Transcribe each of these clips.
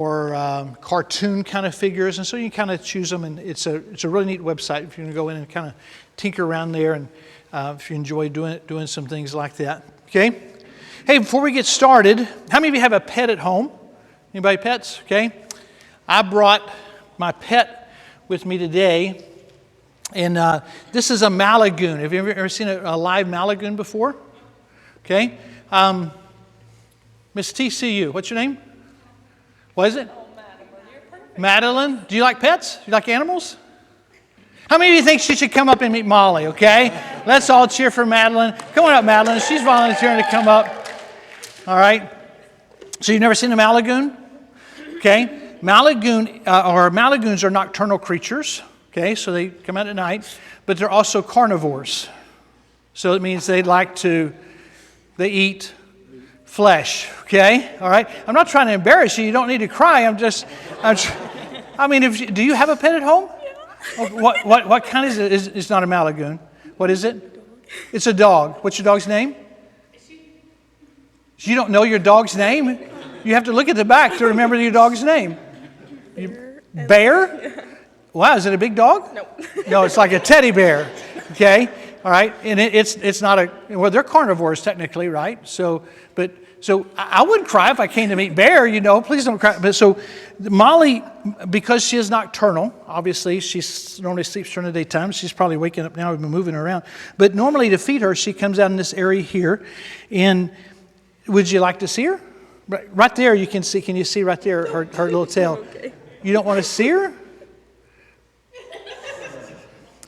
or cartoon kind of figures, and so you kind of choose them, and it's a really neat website if you're going to go in and kind of tinker around there, and if you enjoy doing some things like that. Okay. Hey, before we get started, how many of you have a pet at home? Anybody pets? Okay. I brought my pet with me today, and this is a Malagoon. Have you ever seen a live Malagoon before? Okay. Miss TCU, what's your name? What is it? Madeline. Do you like pets? Do you like animals? How many of you think she should come up and meet Molly, okay? Let's all cheer for Madeline. Come on up, Madeline. She's volunteering to come up. All right. So you've never seen a Malagoon? Okay. Malagoons are nocturnal creatures, okay? So they come out at night, but they're also carnivores. So it means they eat flesh, okay? All right? I'm not trying to embarrass you. You don't need to cry. Do you have a pet at home? What kind is it? It's not a Malagoon. What is it? It's a dog. What's your dog's name? You don't know your dog's name? You have to look at the back to remember your dog's name. Bear? Wow, is it a big dog? No, it's like a teddy bear. Okay? All right, and it's not they're carnivores technically, right? So I wouldn't cry if I came to meet Bear, please don't cry. But so Molly, because she is nocturnal, obviously she normally sleeps during the daytime. She's probably waking up now. We've been moving her around. But normally to feed her, she comes out in this area here. And would you like to see her? Right there you can see. Can you see right there her little tail? Okay. You don't want to see her?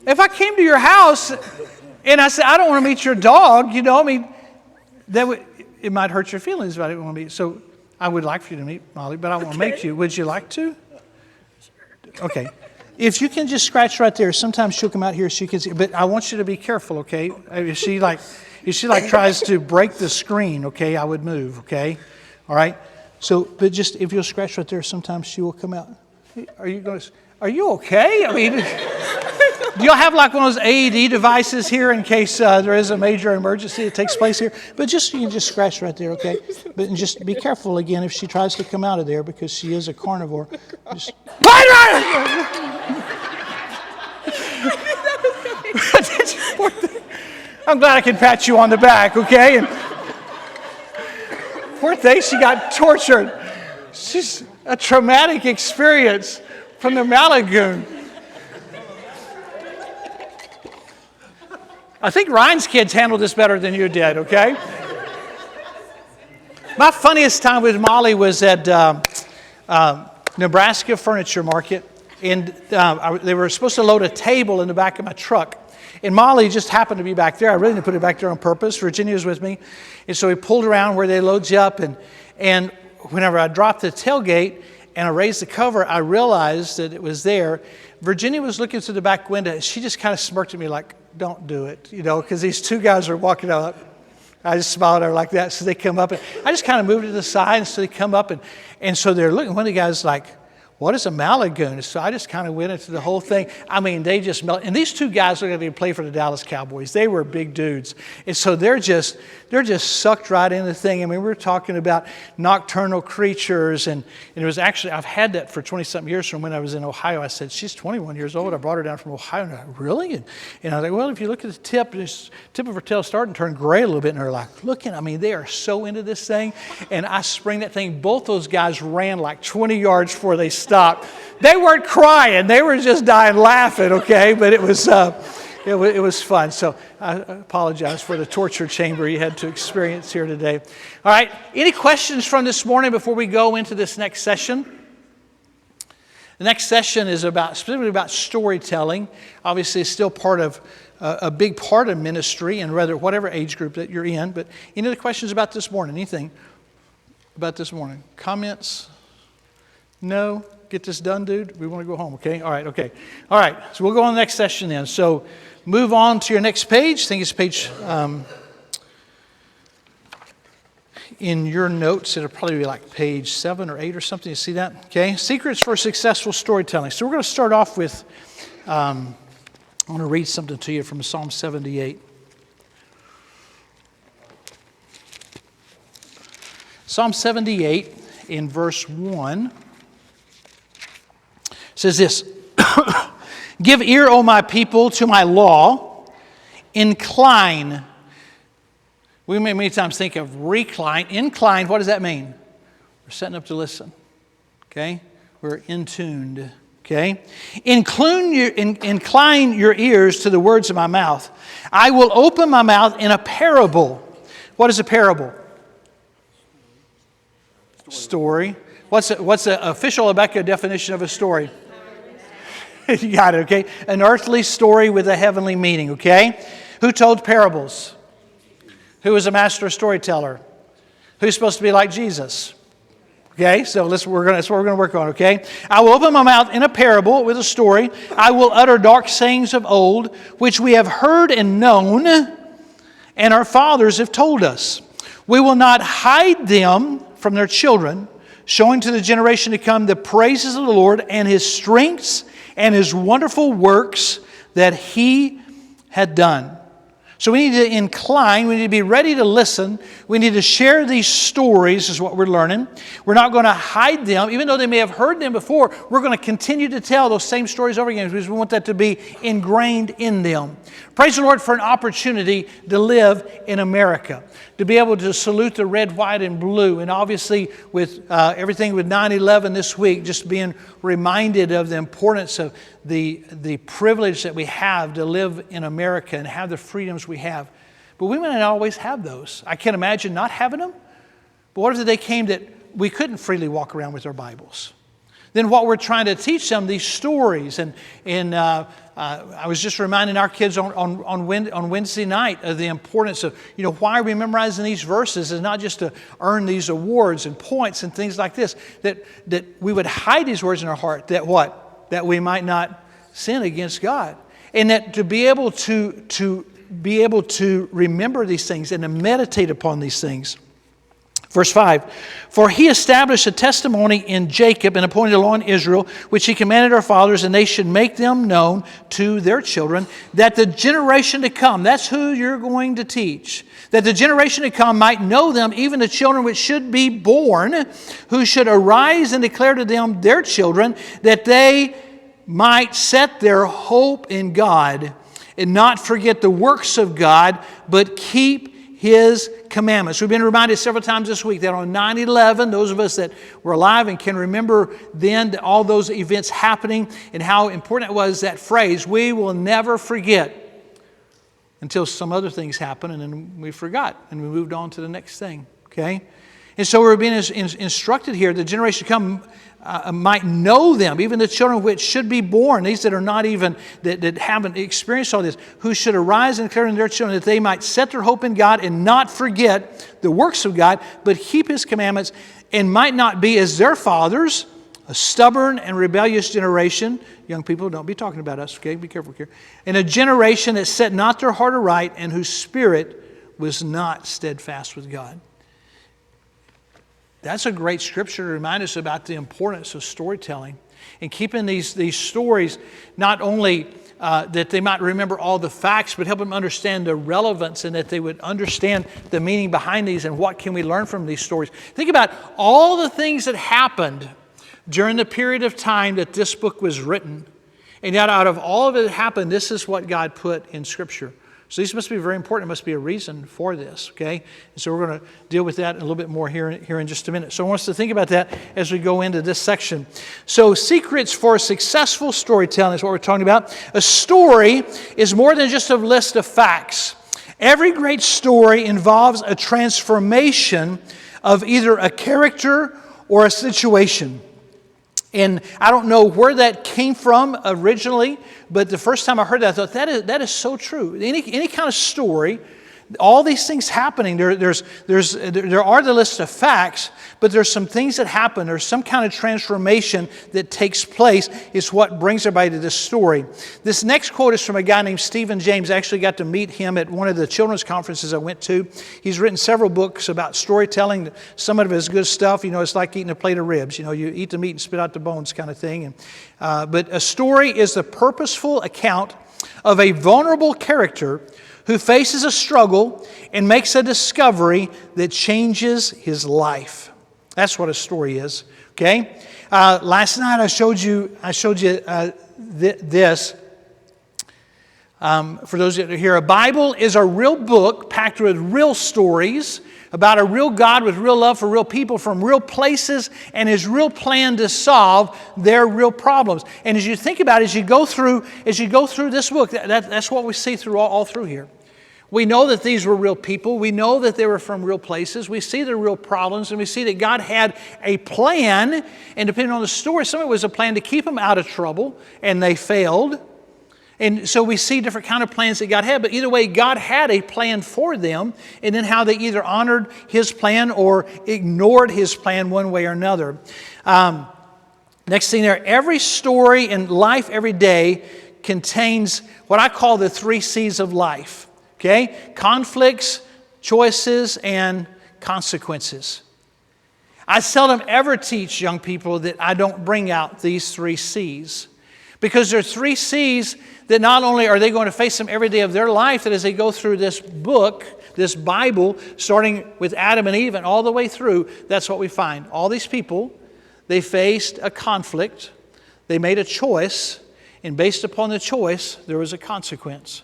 If I came to your house and I said, I don't want to meet your dog, it might hurt your feelings if I didn't want to meet. So I would like for you to meet Molly, but I won't make you. Would you like to? Okay. If you can just scratch right there, sometimes she'll come out here so you can see. But I want you to be careful, okay? If she tries to break the screen, okay, I would move, okay? All right? So, but just if you'll scratch right there, sometimes she will come out. Are you okay? Do y'all have like one of those AED devices here in case there is a major emergency that takes place here? But you can just scratch right there, okay? But and just be careful again if she tries to come out of there because she is a carnivore. Just I'm glad I can pat you on the back, okay? And poor thing, she got tortured. She's a traumatic experience from the Malagoon. I think Ryan's kids handled this better than you did, okay? My funniest time with Molly was at Nebraska Furniture Market, and they were supposed to load a table in the back of my truck. And Molly just happened to be back there. I really didn't put it back there on purpose. Virginia was with me. And so we pulled around where they load you up, and whenever I dropped the tailgate and I raised the cover, I realized that it was there. Virginia was looking through the back window. She just kind of smirked at me like, don't do it, because these two guys are walking up. I just smiled at her like that. So they come up, and I just kind of moved to the side, and so they come up, and so they're looking. One of the guys like, what is a Malagoon? So I just kind of went into the whole thing. They just melted. And these two guys are going to play for the Dallas Cowboys. They were big dudes. And so they're just sucked right into the thing. We were talking about nocturnal creatures. And it was actually, I've had that for 20-something years from when I was in Ohio. I said, she's 21 years old. I brought her down from Ohio. And I went, really? And I was like, well, if you look at the tip of her tail is starting to turn gray a little bit. And they're like, they are so into this thing. And I spring that thing. Both those guys ran like 20 yards before they stopped. They weren't crying; they were just dying laughing. Okay, but it was fun. So I apologize for the torture chamber you had to experience here today. All right, any questions from this morning before we go into this next session? The next session is specifically about storytelling. Obviously, it's still part of a big part of ministry, and whatever age group that you're in. But any other questions about this morning? Anything about this morning? Comments? No? Get this done, dude? We want to go home, okay? All right, okay. All right, so we'll go on the next session then. So move on to your next page. I think it's page, in your notes, it'll probably be like page 7 or 8 or something. You see that? Okay, secrets for successful storytelling. So we're going to start off with, I want to read something to you from Psalm 78. Psalm 78 in verse 1. says this, Give ear, O my people, to my law. Incline. We may many times think of recline. Incline, what does that mean? We're setting up to listen. Okay? We're in-tuned. Okay? Incline your ears to the words of my mouth. I will open my mouth in a parable. What is a parable? Story. What's the official Rebecca definition of a story? You got it, okay? An earthly story with a heavenly meaning, okay? Who told parables? Who was a master storyteller? Who's supposed to be like Jesus? Okay, so that's what we're going to work on, okay? I will open my mouth in a parable with a story. I will utter dark sayings of old, which we have heard and known, and our fathers have told us. We will not hide them from their children, showing to the generation to come the praises of the Lord and His strengths and His wonderful works that He had done. So we need to incline, we need to be ready to listen, we need to share these stories is what we're learning. We're not going to hide them, even though they may have heard them before, we're going to continue to tell those same stories over again because we want that to be ingrained in them. Praise the Lord for an opportunity to live in America, to be able to salute the red, white, and blue. And obviously with everything with 9/11 this week, just being reminded of the importance of the privilege that we have to live in America and have the freedoms we have. But we may not always have those. I can't imagine not having them. But what if the day came that we couldn't freely walk around with our Bibles? Then what we're trying to teach them, these stories, and I was just reminding our kids on Wednesday night of the importance of, why are we memorizing these verses? Is not just to earn these awards and points and things like this, that we would hide these words in our heart, that what? That we might not sin against God. And that to be able to remember these things and to meditate upon these things. Verse 5, for He established a testimony in Jacob and appointed a law in Israel, which He commanded our fathers, and they should make them known to their children, that the generation to come, that's who you're going to teach, that the generation to come might know them, even the children which should be born, who should arise and declare to them their children, that they might set their hope in God and not forget the works of God, but keep His commandments. We've been reminded several times this week that on 9/11, those of us that were alive and can remember then all those events happening and how important it was, that phrase, we will never forget, until some other things happened and then we forgot and we moved on to the next thing. Okay? And so we're being instructed here, the generation to come might know them, even the children which should be born, these that are not even, that haven't experienced all this, who should arise and declare to their children that they might set their hope in God and not forget the works of God, but keep His commandments, and might not be as their fathers, a stubborn and rebellious generation. Young people, don't be talking about us, okay? Be careful here. And a generation that set not their heart aright, and whose spirit was not steadfast with God. That's a great scripture to remind us about the importance of storytelling and keeping these stories, not only that they might remember all the facts, but help them understand the relevance and that they would understand the meaning behind these and what can we learn from these stories. Think about all the things that happened during the period of time that this book was written. And yet out of all of it that happened, this is what God put in Scripture. So these must be very important. There must be a reason for this, okay? And so we're going to deal with that a little bit more here in just a minute. So I want us to think about that as we go into this section. So secrets for successful storytelling is what we're talking about. A story is more than just a list of facts. Every great story involves a transformation of either a character or a situation. And I don't know where that came from originally, but the first time I heard that, I thought, that is so true. Any kind of story, all these things happening, there are the list of facts, but there's some things that happen. There's some kind of transformation that takes place. It's what brings everybody to this story. This next quote is from a guy named Stephen James. I actually got to meet him at one of the children's conferences I went to. He's written several books about storytelling. Some of it is good stuff. It's like eating a plate of ribs. You eat the meat and spit out the bones kind of thing. But a story is the purposeful account of a vulnerable character who faces a struggle and makes a discovery that changes his life. That's what a story is, okay? Last night I showed you this. For those that are here, a Bible is a real book packed with real stories about a real God with real love for real people from real places and His real plan to solve their real problems. And as you think about it, as you go through this book, that's what we see through all through here. We know that these were real people. We know that they were from real places. We see their real problems, and we see that God had a plan. And depending on the story, some of it was a plan to keep them out of trouble, and they failed. And so we see different kind of plans that God had, but either way, God had a plan for them, and then how they either honored His plan or ignored His plan one way or another. Next thing there, every story in life every day contains what I call the 3 C's of life. Okay? Conflicts, choices, and consequences. I seldom ever teach young people that I don't bring out these 3 C's. Because there are 3 C's that not only are they going to face them every day of their life, that as they go through this book, this Bible, starting with Adam and Eve and all the way through, that's what we find. All these people, they faced a conflict, they made a choice, and based upon the choice, there was a consequence.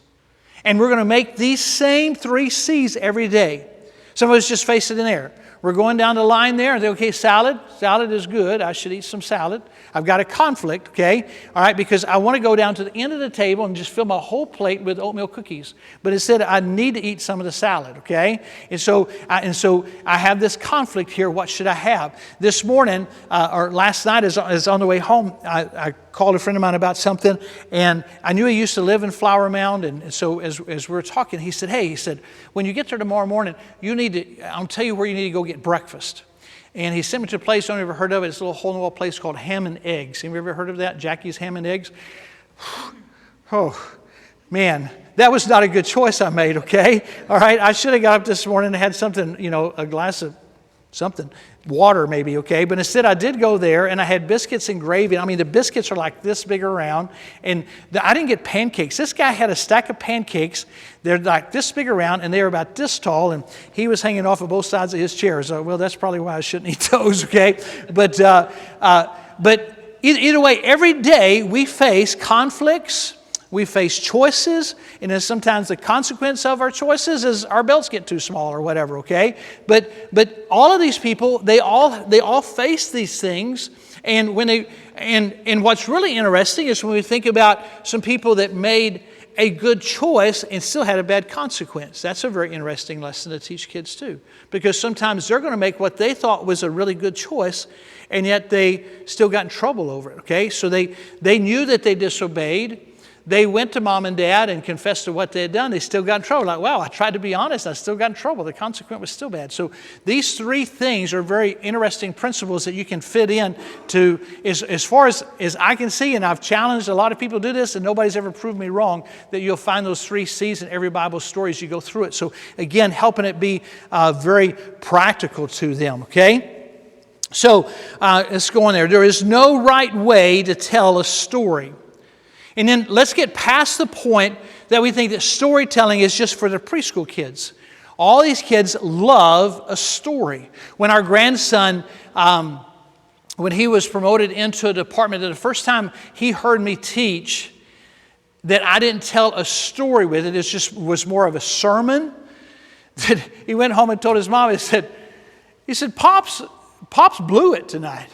And we're going to make these same 3 C's every day. Some of us just face it in there. We're going down the line there and say, okay, salad is good. I should eat some salad. I've got a conflict, okay? All right, because I want to go down to the end of the table and just fill my whole plate with oatmeal cookies. But instead, I need to eat some of the salad, okay? And so I have this conflict here. What should I have? This morning, or last night, as on the way home, I called a friend of mine about something, and I knew he used to live in Flower Mound, and so as we were talking, he said, when you get there tomorrow morning, I'll tell you where you need to go get breakfast. And he sent me to a place, I don't ever heard of it, it's a little hole-in-the-wall place called Ham and Eggs. Have you ever heard of that? Jackie's Ham and Eggs? Oh, man, that was not a good choice I made, okay? All right, I should have got up this morning and had something, a glass of something, water maybe, okay? But instead I did go there and I had biscuits and gravy. I mean, the biscuits are like this big around, and I didn't get pancakes. This guy had a stack of pancakes. They're like this big around, and they were about this tall, and he was hanging off of both sides of his chair. So, well, that's probably why I shouldn't eat those, okay? But either way, every day we face conflicts, we face choices, and then sometimes the consequence of our choices is our belts get too small or whatever, okay? But all of these people, they all face these things, and and what's really interesting is when we think about some people that made a good choice and still had a bad consequence. That's a very interesting lesson to teach kids too, because sometimes they're going to make what they thought was a really good choice, and yet they still got in trouble over it, okay? So they knew that they disobeyed. They went to mom and dad and confessed to what they had done. They still got in trouble. Like, wow, I tried to be honest. I still got in trouble. The consequence was still bad. So these 3 things are very interesting principles that you can fit in to, as far as I can see, and I've challenged a lot of people to do this, and nobody's ever proved me wrong, that you'll find those 3 C's in every Bible story as you go through it. So again, helping it be very practical to them, okay? So let's go on there. There is no right way to tell a story. And then let's get past the point that we think that storytelling is just for the preschool kids. All these kids love a story. When our grandson, when he was promoted into a department, the first time he heard me teach, that I didn't tell a story with it, it just was more of a sermon. That he went home and told his mom, he said, Pops blew it tonight.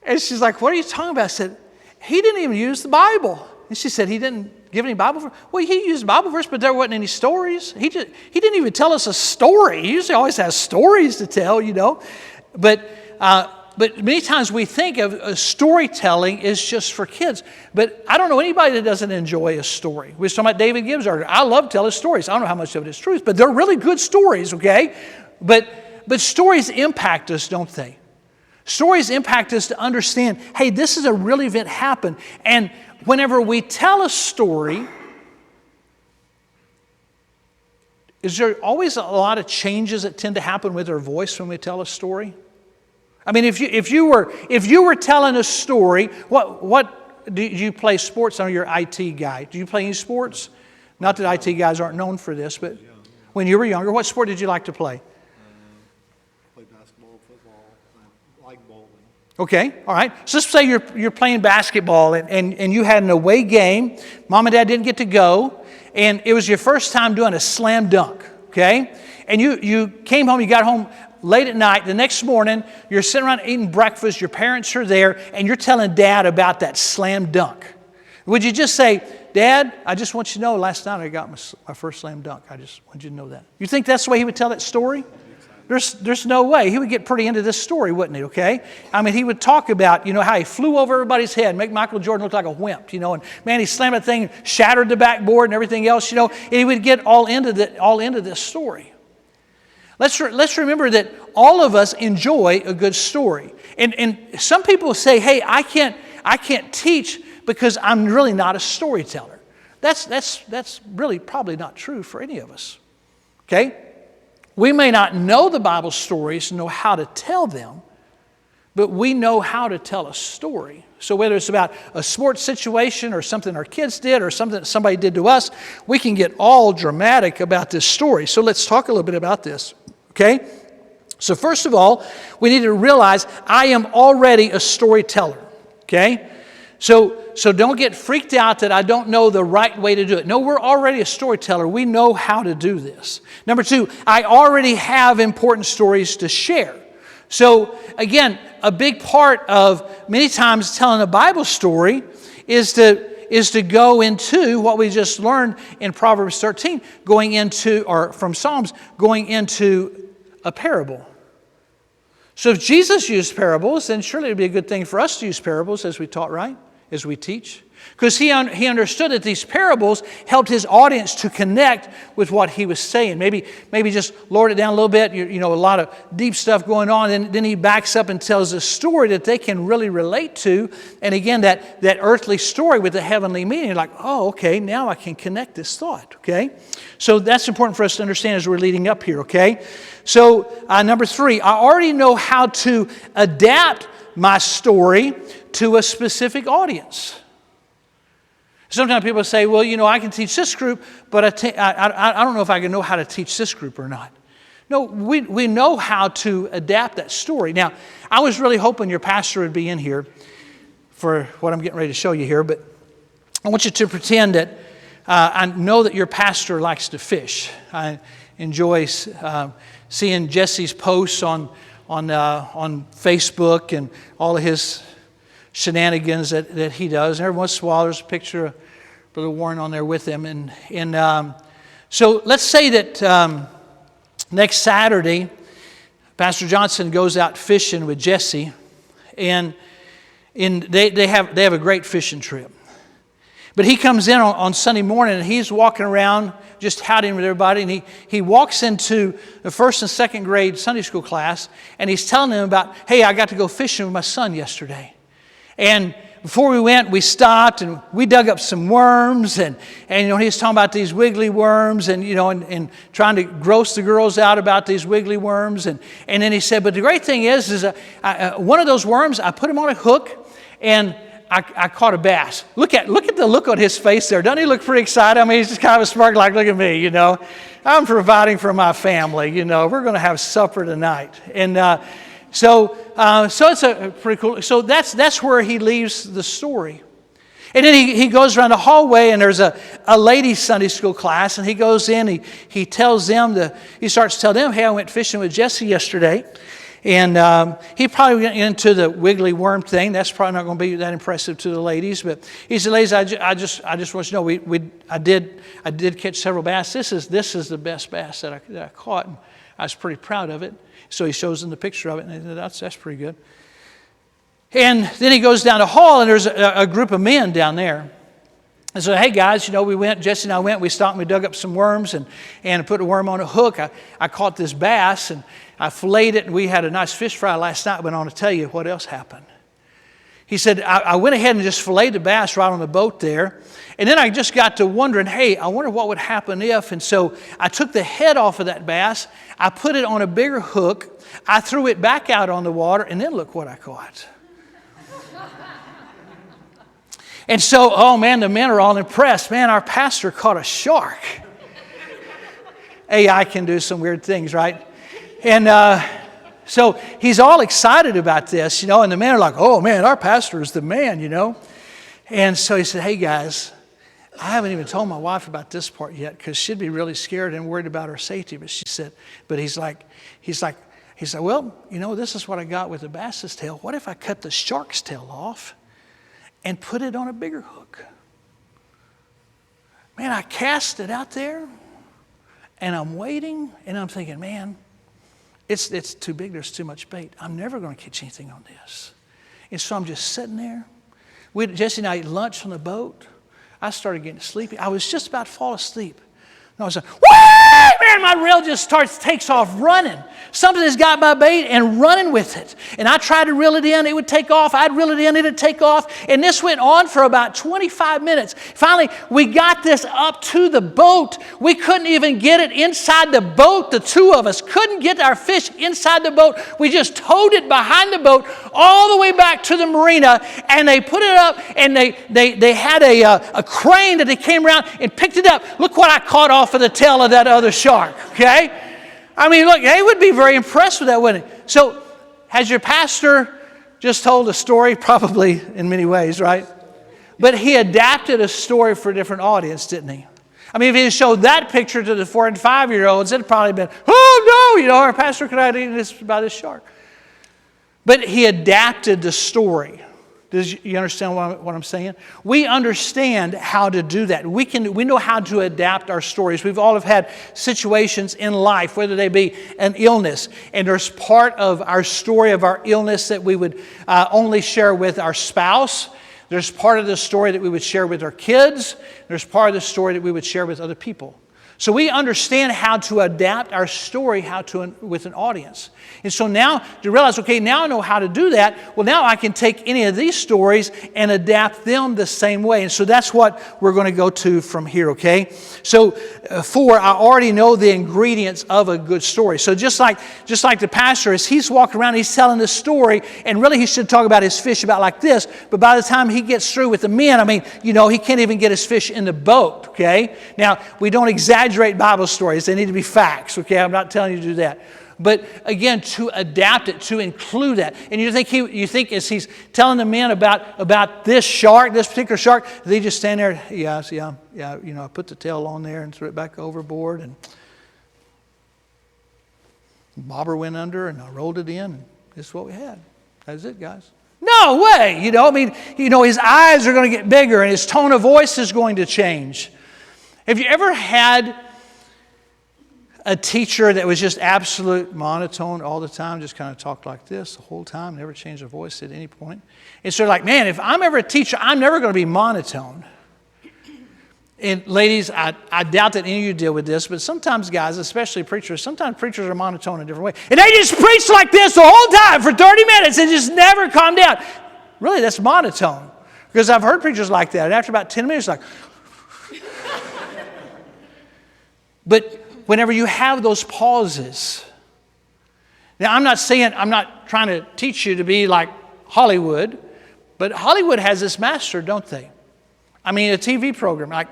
And she's like, what are you talking about? I said, he didn't even use the Bible. And she said, he didn't give any Bible verse? Well, he used Bible verse, but there wasn't any stories. He didn't even tell us a story. He usually always has stories to tell, But many times we think of storytelling is just for kids. But I don't know anybody that doesn't enjoy a story. We were talking about David Gibbs earlier. I love telling stories. I don't know how much of it is truth, but they're really good stories, okay? But stories impact us, don't they? Stories impact us to understand, hey, this is a real event happened. And whenever we tell a story, is there always a lot of changes that tend to happen with our voice when we tell a story? I mean, if you were telling a story, what do you play sports? I know you're an IT guy. Do you play any sports? Not that IT guys aren't known for this, but when you were younger, what sport did you like to play? Okay, all right. So let's say you're playing basketball and you had an away game. Mom and Dad didn't get to go, and it was your first time doing a slam dunk, okay? And you came home, you got home late at night. The next morning, you're sitting around eating breakfast, your parents are there, and you're telling Dad about that slam dunk. Would you just say, Dad, I just want you to know last night I got my first slam dunk. I just want you to know that. You think that's the way he would tell that story? There's no way. He would get pretty into this story, wouldn't he, okay? I mean, he would talk about, how he flew over everybody's head, make Michael Jordan look like a wimp, and man, he slammed that thing, shattered the backboard and everything else, and he would get all into this story. Let's remember that all of us enjoy a good story. And some people say, hey, I can't teach because I'm really not a storyteller. That's really probably not true for any of us, okay? We may not know the Bible stories and know how to tell them, but we know how to tell a story. So whether it's about a sports situation or something our kids did or something that somebody did to us, we can get all dramatic about this story. So let's talk a little bit about this, okay? So first of all, we need to realize I am already a storyteller, okay? So don't get freaked out that I don't know the right way to do it. No, we're already a storyteller. We know how to do this. Number two, I already have important stories to share. So again, a big part of many times telling a Bible story is to go into what we just learned in Proverbs 13, from Psalms, going into a parable. So if Jesus used parables, then surely it would be a good thing for us to use parables as we taught, right? As we teach. Because he understood that these parables helped his audience to connect with what he was saying. Maybe just lowered it down a little bit, a lot of deep stuff going on, and then he backs up and tells a story that they can really relate to. And again, that earthly story with the heavenly meaning, like, oh, okay, now I can connect this thought, okay? So that's important for us to understand as we're leading up here, okay? So number three, I already know how to adapt my story to a specific audience. Sometimes people say, well, I can teach this group, but I don't know if I can know how to teach this group or not. No, we know how to adapt that story. Now, I was really hoping your pastor would be in here for what I'm getting ready to show you here, but I want you to pretend that I know that your pastor likes to fish. I enjoy seeing Jesse's posts on Facebook and all of his shenanigans that he does. And every once in a while, there's a picture of Brother Warren on there with him. And so let's say that next Saturday, Pastor Johnson goes out fishing with Jesse, and they have a great fishing trip. But he comes in on Sunday morning, and he's walking around just howdying with everybody, and he walks into the first and second grade Sunday school class, and he's telling them about, hey, I got to go fishing with my son yesterday. And before we went, we stopped and we dug up some worms, and he was talking about these wiggly worms, and trying to gross the girls out about these wiggly worms, and then he said, but the great thing is one of those worms, I put him on a hook, and I caught a bass. Look at the look on his face there. Doesn't he look pretty excited? I mean, he's just kind of a smirk like, look at me, I'm providing for my family, we're going to have supper tonight. And so it's a pretty cool, so that's where he leaves the story. And then he goes around the hallway, and there's a ladies' Sunday school class, and he goes in, he tells them, he starts to tell them, hey, I went fishing with Jesse yesterday. And he probably went into the wiggly worm thing. That's probably not going to be that impressive to the ladies. But he said, ladies, I just want you to know I did catch several bass. This is the best bass that I caught. And I was pretty proud of it. So he shows them the picture of it, and that's pretty good. And then he goes down the hall, and there's a group of men down there. And so, hey guys, we went, Jesse and I went, we stopped and we dug up some worms and put a worm on a hook. I caught this bass and I filleted it, and we had a nice fish fry last night, but I want to tell you what else happened. He said, I went ahead and just filleted the bass right on the boat there. And then I just got to wondering, hey, I wonder what would happen if. And so I took the head off of that bass. I put it on a bigger hook. I threw it back out on the water, and then look what I caught. And so, oh man, the men are all impressed. Man, our pastor caught a shark. AI can do some weird things, right? And So he's all excited about this, and the men are like, oh man, our pastor is the man, And so he said, hey guys, I haven't even told my wife about this part yet because she'd be really scared and worried about her safety. But he's like, well, this is what I got with the bass's tail. What if I cut the shark's tail off and put it on a bigger hook? Man, I cast it out there and I'm waiting and I'm thinking, man, it's too big. There's too much bait. I'm never going to catch anything on this. And so I'm just sitting there. Jesse and I ate lunch on the boat. I started getting sleepy. I was just about to fall asleep. And I was like, whee! Man, my reel just takes off running. Something has got my bait and running with it. And I tried to reel it in. It would take off. I'd reel it in. It would take off. And this went on for about 25 minutes. Finally, we got this up to the boat. We couldn't even get it inside the boat. The two of us couldn't get our fish inside the boat. We just towed it behind the boat all the way back to the marina. And they put it up and they had a crane that they came around and picked it up. Look what I caught off of the tail of that other shark, okay? I mean, look, they would be very impressed with that, wouldn't it? So, has your pastor just told a story? Probably in many ways, right? But he adapted a story for a different audience, didn't he? I mean, if he showed that picture to the 4 and 5-year-olds, it'd probably been, oh no, our pastor could have eaten this by this shark. But he adapted the story. Do you understand what I'm saying? We understand how to do that. We know how to adapt our stories. We've all have had situations in life, whether they be an illness, and there's part of our story of our illness that we would only share with our spouse. There's part of the story that we would share with our kids. There's part of the story that we would share with other people. So we understand how to adapt our story with an audience. And so now to realize, okay, now I know how to do that. Well, now I can take any of these stories and adapt them the same way. And so that's what we're going to go to from here, okay? So 4, I already know the ingredients of a good story. So just like the pastor, as he's walking around, he's telling the story, and really he should talk about his fish about like this, but by the time he gets through with the men, I mean, he can't even get his fish in the boat, okay? Now, we don't exaggerate Bible stories. They need to be facts, okay? I'm not telling you to do that. But again, to adapt it, to include that. And you think as he's telling the men about this shark, this particular shark, they just stand there, yeah, I put the tail on there and threw it back overboard, and bobber went under, and I rolled it in, and this is what we had. That's it, guys. No way, his eyes are going to get bigger, and his tone of voice is going to change. Have you ever had a teacher that was just absolute monotone all the time, just kind of talked like this the whole time, never changed their voice at any point? And so like, man, if I'm ever a teacher, I'm never going to be monotone. And ladies, I doubt that any of you deal with this, but sometimes guys, especially preachers, sometimes preachers are monotone in a different way. And they just preach like this the whole time for 30 minutes and just never calm down. Really, that's monotone. Because I've heard preachers like that. And after about 10 minutes, like... But whenever you have those pauses, now I'm not trying to teach you to be like Hollywood, but Hollywood has this master, don't they? I mean, a TV program,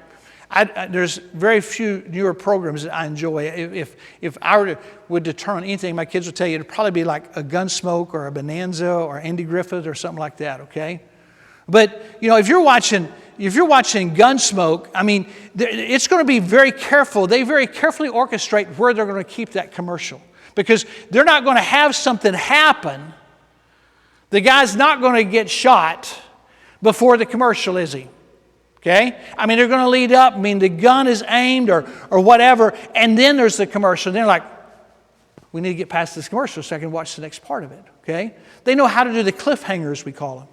there's very few newer programs that I enjoy. If I would determine anything, my kids would tell you it'd probably be like a Gunsmoke or a Bonanza or Andy Griffith or something like that, okay? But, if you're watching Gunsmoke, I mean, it's going to be very careful. They very carefully orchestrate where they're going to keep that commercial. Because they're not going to have something happen. The guy's not going to get shot before the commercial, is he? Okay? I mean, they're going to lead up. I mean, the gun is aimed or whatever. And then there's the commercial. And they're like, we need to get past this commercial so I can watch the next part of it. Okay? They know how to do the cliffhangers, we call them.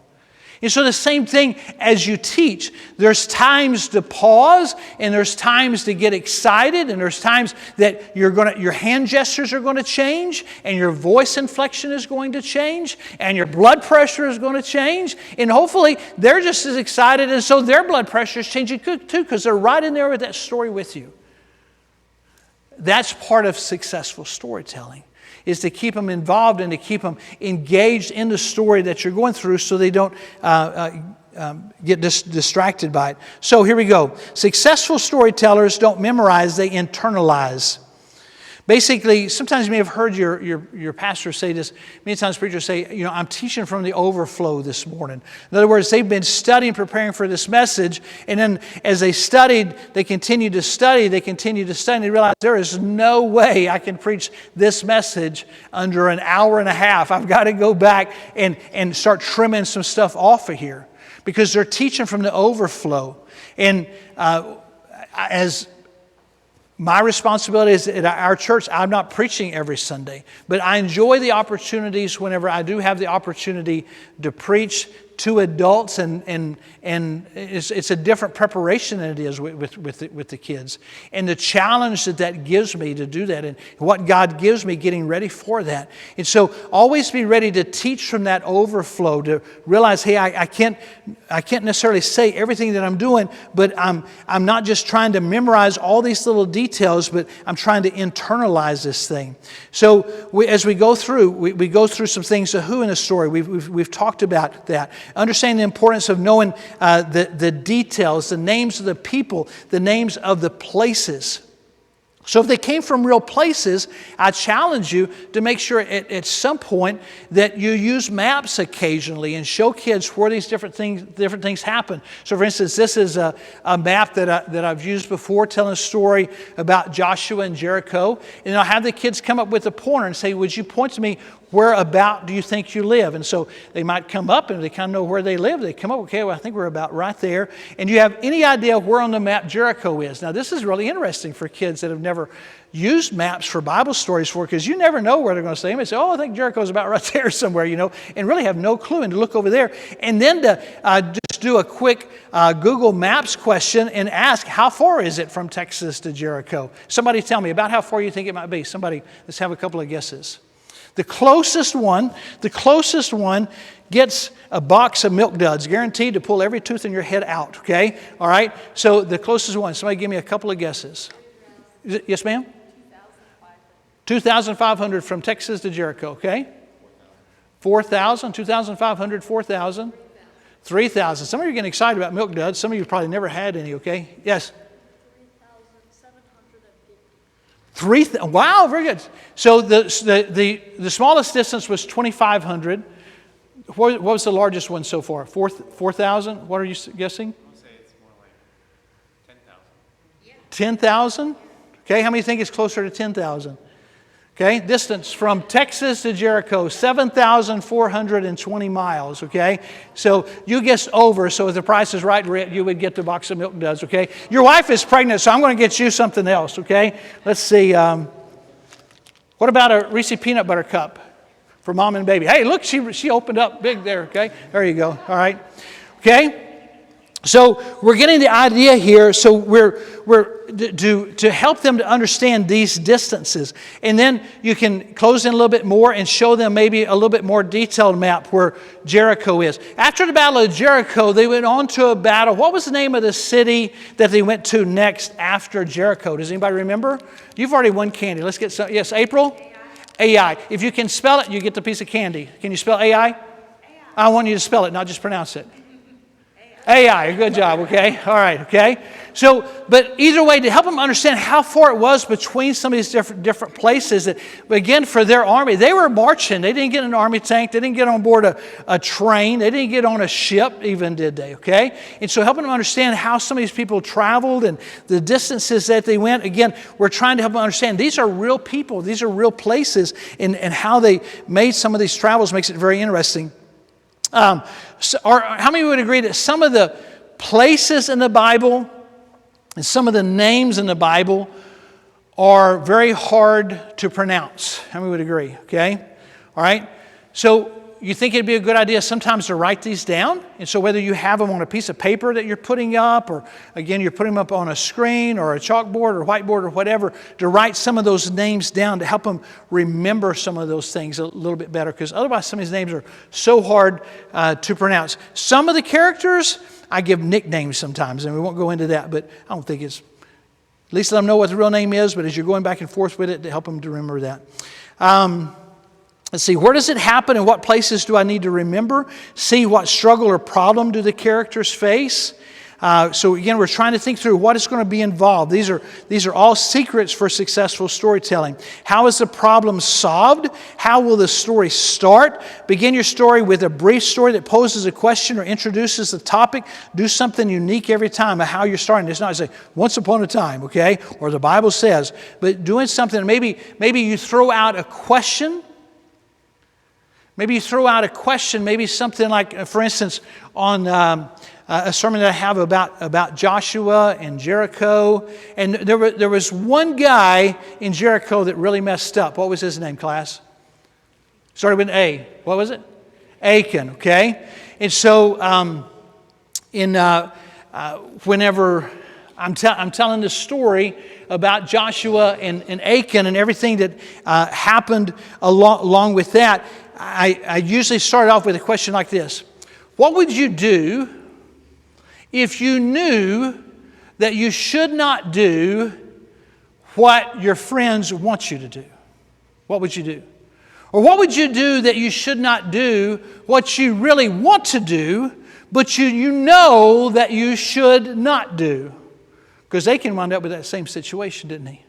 And so the same thing as you teach, there's times to pause, and there's times to get excited, and there's times that your hand gestures are going to change, and your voice inflection is going to change, and your blood pressure is going to change, and hopefully they're just as excited, and so their blood pressure is changing too, because they're right in there with that story with you. That's part of successful storytelling, is to keep them involved and to keep them engaged in the story that you're going through so they don't get distracted by it. So here we go. Successful storytellers don't memorize, they internalize. Basically, sometimes you may have heard your pastor say this. Many times preachers say, I'm teaching from the overflow this morning. In other words, they've been studying, preparing for this message, and then as they studied, they continued to study, and they realized there is no way I can preach this message under an hour and a half. I've got to go back and start trimming some stuff off of here because they're teaching from the overflow. And as my responsibility is at our church, I'm not preaching every Sunday, but I enjoy the opportunities whenever I do have the opportunity to preach to adults, and it's a different preparation than it is with the kids. And the challenge that gives me to do that and what God gives me getting ready for that. And so always be ready to teach from that overflow, to realize, hey, I can't necessarily say everything that I'm doing, but I'm not just trying to memorize all these little details, but I'm trying to internalize this thing. So as we go through, we go through some things, the who in the story. We've talked about that. Understanding the importance of knowing the details, the names of the people, the names of the places. So if they came from real places, I challenge you to make sure at some point that you use maps occasionally and show kids where these different things happen. So for instance, this is a map that I've used before telling a story about Joshua and Jericho. And I'll have the kids come up with a pointer and say, would you point to me, where about do you think you live? And so they might come up and they kind of know where they live. They come up, okay, well, I think we're about right there. And you have any idea where on the map Jericho is? Now, this is really interesting for kids that have never used maps for Bible stories for, because you never know where they're going to say them. They say, oh, I think Jericho's about right there somewhere, and really have no clue, and to look over there. And then to just do a quick Google Maps question and ask, how far is it from Texas to Jericho? Somebody tell me about how far you think it might be. Somebody, let's have a couple of guesses. The closest one gets a box of Milk Duds, guaranteed to pull every tooth in your head out, okay? All right? So the closest one, somebody give me a couple of guesses. Yes, ma'am? 2,500 from Texas to Jericho, okay? 4,000, 2,500, 4,000, 3,000. Some of you are getting excited about Milk Duds. Some of you probably never had any, okay? Yes? 3,750. Wow, very good. So the smallest distance was 2,500. What was the largest one so far? 4,000? What are you guessing? I'll say it's more like 10,000. 10,000? Okay, how many think it's closer to 10,000? Okay, distance from Texas to Jericho, 7,420 miles, okay? So you guessed over, so if the price is right, you would get the box of Milk Duds, okay? Your wife is pregnant, so I'm going to get you something else, okay? Let's see. What about a Reese peanut butter cup for mom and baby? Hey, look, she opened up big there, okay? There you go, all right? Okay? So we're getting the idea here. So we're to help them to understand these distances. And then you can close in a little bit more and show them maybe a little bit more detailed map where Jericho is. After the Battle of Jericho, they went on to a battle. What was the name of the city that they went to next after Jericho? Does anybody remember? You've already won candy. Let's get some. Yes, April? AI. If you can spell it, you get the piece of candy. Can you spell AI? I want you to spell it, not just pronounce it. AI, good job, okay? All right, okay? So, but either way, to help them understand how far it was between some of these different places, that, again, for their army, they were marching. They didn't get in an army tank. They didn't get on board a train. They didn't get on a ship even, did they, okay? And so helping them understand how some of these people traveled and the distances that they went. Again, we're trying to help them understand these are real people. These are real places, and how they made some of these travels makes it very interesting. How many would agree that some of the places in the Bible and some of the names in the Bible are very hard to pronounce? How many would agree? Okay? All right? So you think it'd be a good idea sometimes to write these down? And so whether you have them on a piece of paper that you're putting up, or again, you're putting them up on a screen or a chalkboard or whiteboard or whatever, to write some of those names down to help them remember some of those things a little bit better, because otherwise some of these names are so hard to pronounce. Some of the characters, I give nicknames sometimes, and we won't go into that, but I don't think it's, at least let them know what the real name is, but as you're going back and forth with it, to help them to remember that. Let's see, where does it happen and what places do I need to remember? See, what struggle or problem do the characters face? So again, we're trying to think through what is going to be involved. These are all secrets for successful storytelling. How is the problem solved? How will the story start? Begin your story with a brief story that poses a question or introduces the topic. Do something unique every time of how you're starting. It's not say, once upon a time, okay? Or the Bible says. But doing something, maybe you throw out a question. Maybe you throw out a question, maybe something like, for instance, on a sermon that I have about Joshua and Jericho. And there was one guy in Jericho that really messed up. What was his name, class? Started with an A. What was it? Achan, okay? And so whenever I'm telling the story about Joshua and Achan and everything that happened along with that, I usually start off with a question like this. What would you do if you knew that you should not do what your friends want you to do? What would you do? Or what would you do that you should not do what you really want to do, but you know that you should not do? Because Achan wound up with that same situation, didn't he?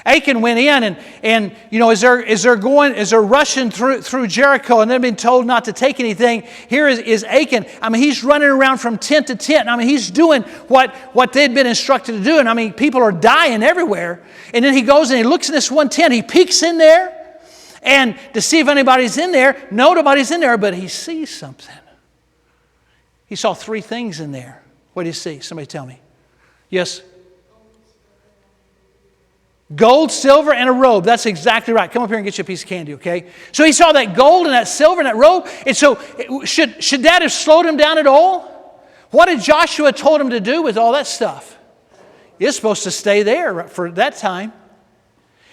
Achan went in and you know, as they're rushing through Jericho and they've been told not to take anything, here is Achan. I mean, he's running around from tent to tent. I mean, he's doing what they'd been instructed to do. And I mean, people are dying everywhere. And then he goes and he looks in this one tent. He peeks in there and to see if anybody's in there. No, nobody's in there, but he sees something. He saw 3 things in there. What did he see? Somebody tell me. Yes? Gold, silver, and a robe. That's exactly right. Come up here and get you a piece of candy, okay? So he saw that gold and that silver and that robe. And so should that have slowed him down at all? What did Joshua told him to do with all that stuff? You're supposed to stay there for that time.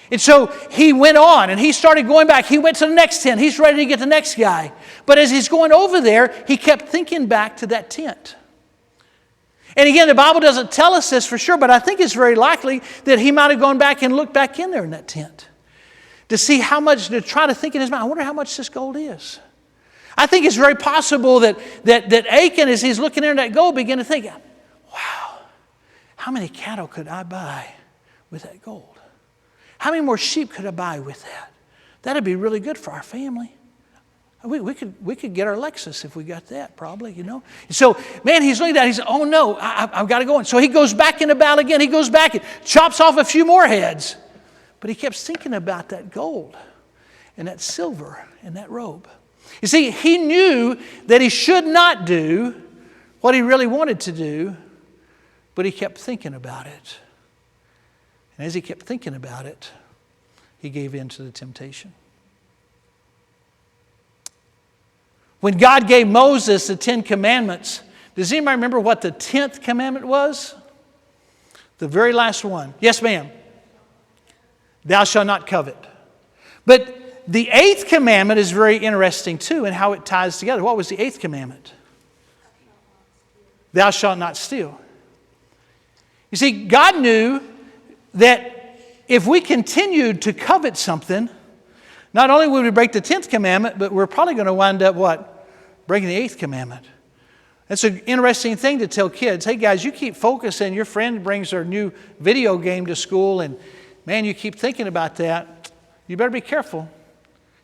And so he went on and he started going back. He went to the next tent. He's ready to get the next guy. But as he's going over there, he kept thinking back to that tent. And again, the Bible doesn't tell us this for sure, but I think it's very likely that he might have gone back and looked back in there in that tent to see how much, to try to think in his mind, I wonder how much this gold is. I think it's very possible that Achan, as he's looking into that gold, began to think, wow, how many cattle could I buy with that gold? How many more sheep could I buy with that? That'd be really good for our family. We could get our Lexus if we got that, probably, you know. So, man, he's looking at that. He said, oh, no, I've got to go in. So he goes back into battle again. He goes back and chops off a few more heads. But he kept thinking about that gold and that silver and that robe. You see, he knew that he should not do what he really wanted to do, but he kept thinking about it. And as he kept thinking about it, he gave in to the temptation. When God gave Moses the 10 commandments, does anybody remember what the 10th commandment was? The very last one. Yes, ma'am. Thou shalt not covet. But the 8th commandment is very interesting too in how it ties together. What was the 8th commandment? Thou shalt not steal. You see, God knew that if we continued to covet something, not only would we break the 10th commandment, but we're probably going to wind up what? Breaking the 8th commandment. That's an interesting thing to tell kids. Hey guys, you keep focusing. Your friend brings their new video game to school and man, you keep thinking about that. You better be careful.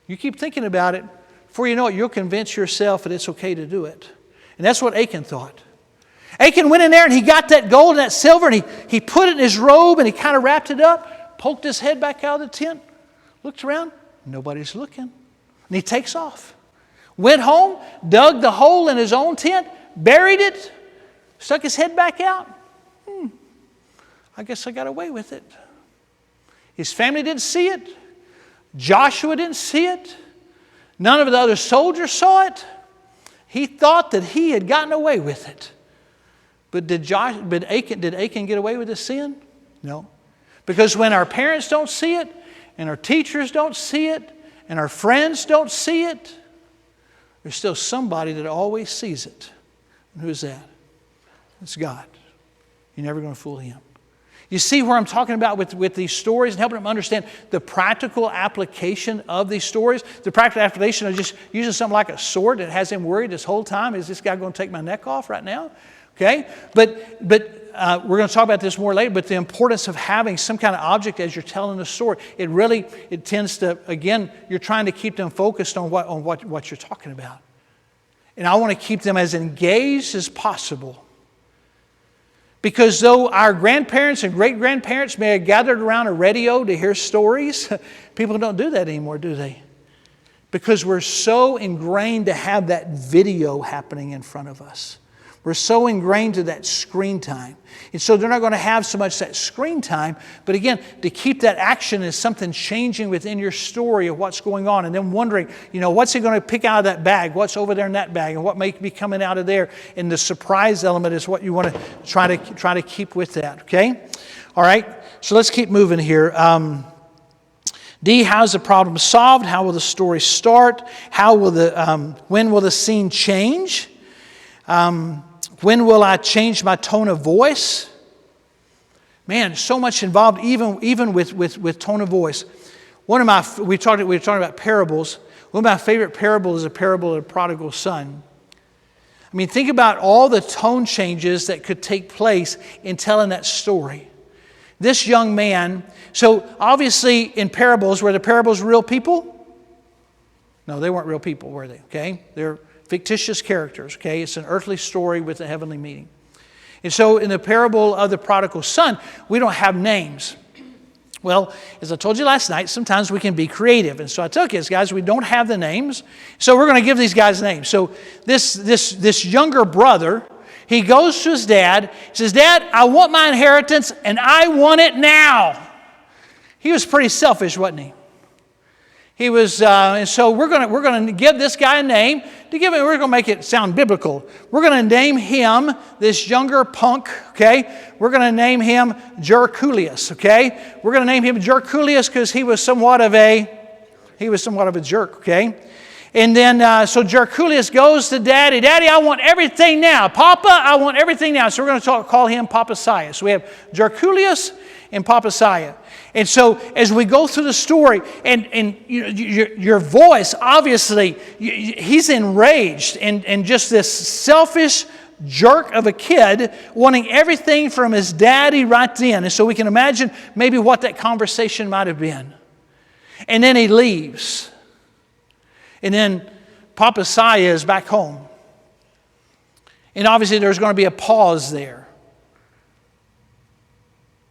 You keep thinking about it. Before you know it, you'll convince yourself that it's okay to do it. And that's what Achan thought. Achan went in there and he got that gold and that silver and he put it in his robe and he kind of wrapped it up, poked his head back out of the tent, looked around, nobody's looking. And he takes off. Went home, dug the hole in his own tent, buried it, stuck his head back out. I guess I got away with it. His family didn't see it. Joshua didn't see it. None of the other soldiers saw it. He thought that he had gotten away with it. But did Achan get away with his sin? No. Because when our parents don't see it, and our teachers don't see it, and our friends don't see it, there's still somebody that always sees it. And who's that? It's God. You're never going to fool Him. You see where I'm talking about with these stories and helping them understand the practical application of these stories? The practical application of just using something like a sword that has him worried this whole time. Is this guy going to take my neck off right now? okay? But we're going to talk about this more later, but the importance of having some kind of object as you're telling the story, it tends to, again, you're trying to keep them focused on what you're talking about. And I want to keep them as engaged as possible. Because though our grandparents and great-grandparents may have gathered around a radio to hear stories, people don't do that anymore, do they? Because we're so ingrained to have that video happening in front of us. We're so ingrained to that screen time. And so they're not going to have so much that screen time. But again, to keep that action is something changing within your story of what's going on. And then wondering, what's he going to pick out of that bag? What's over there in that bag? And what may be coming out of there? And the surprise element is what you want to try to keep with that. Okay? All right. So let's keep moving here. D, how's the problem solved? How will the story start? When will the scene change? When will I change my tone of voice? Man, so much involved, even with tone of voice. We were talking about parables. One of my favorite parables is a parable of the prodigal son. I mean, think about all the tone changes that could take place in telling that story. This young man, so obviously in parables, were the parables real people? No, they weren't real people, were they? Okay, they're fictitious characters, okay? It's an earthly story with a heavenly meaning. And so in the parable of the prodigal son, we don't have names. Well, as I told you last night, sometimes we can be creative. And so I tell kids, guys, we don't have the names. So we're going to give these guys names. So this younger brother, he goes to his dad. He says, Dad, I want my inheritance and I want it now. He was pretty selfish, wasn't he? He was, and so we're going to give this guy a name. We're going to make it sound biblical. We're going to name him, this younger punk, okay? We're going to name him Jerkulius, okay? We're going to name him Jerkulius because he was somewhat of a jerk, okay? And then, so Jerkulius goes to Daddy. Daddy, I want everything now. Papa, I want everything now. So we're going to call him Papasiah. So we have Jerkulius and Papasiah. And so as we go through the story, and your voice, obviously, he's enraged and just this selfish jerk of a kid wanting everything from his daddy right then. And so we can imagine maybe what that conversation might have been. And then he leaves. And then Papasiah is back home. And obviously there's going to be a pause there.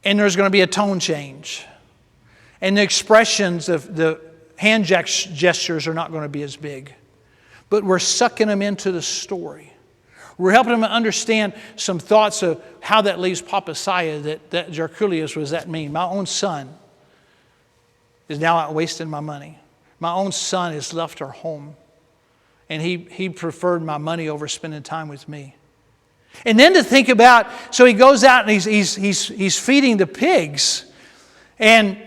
And there's going to be a tone change. And the expressions of the hand gestures are not going to be as big. But we're sucking them into the story. We're helping them understand some thoughts of how that leaves Papasiah, that Jerkulius was that mean. My own son is now out wasting my money. My own son has left our home. And he preferred my money over spending time with me. And then to think about, so he goes out and he's feeding the pigs. And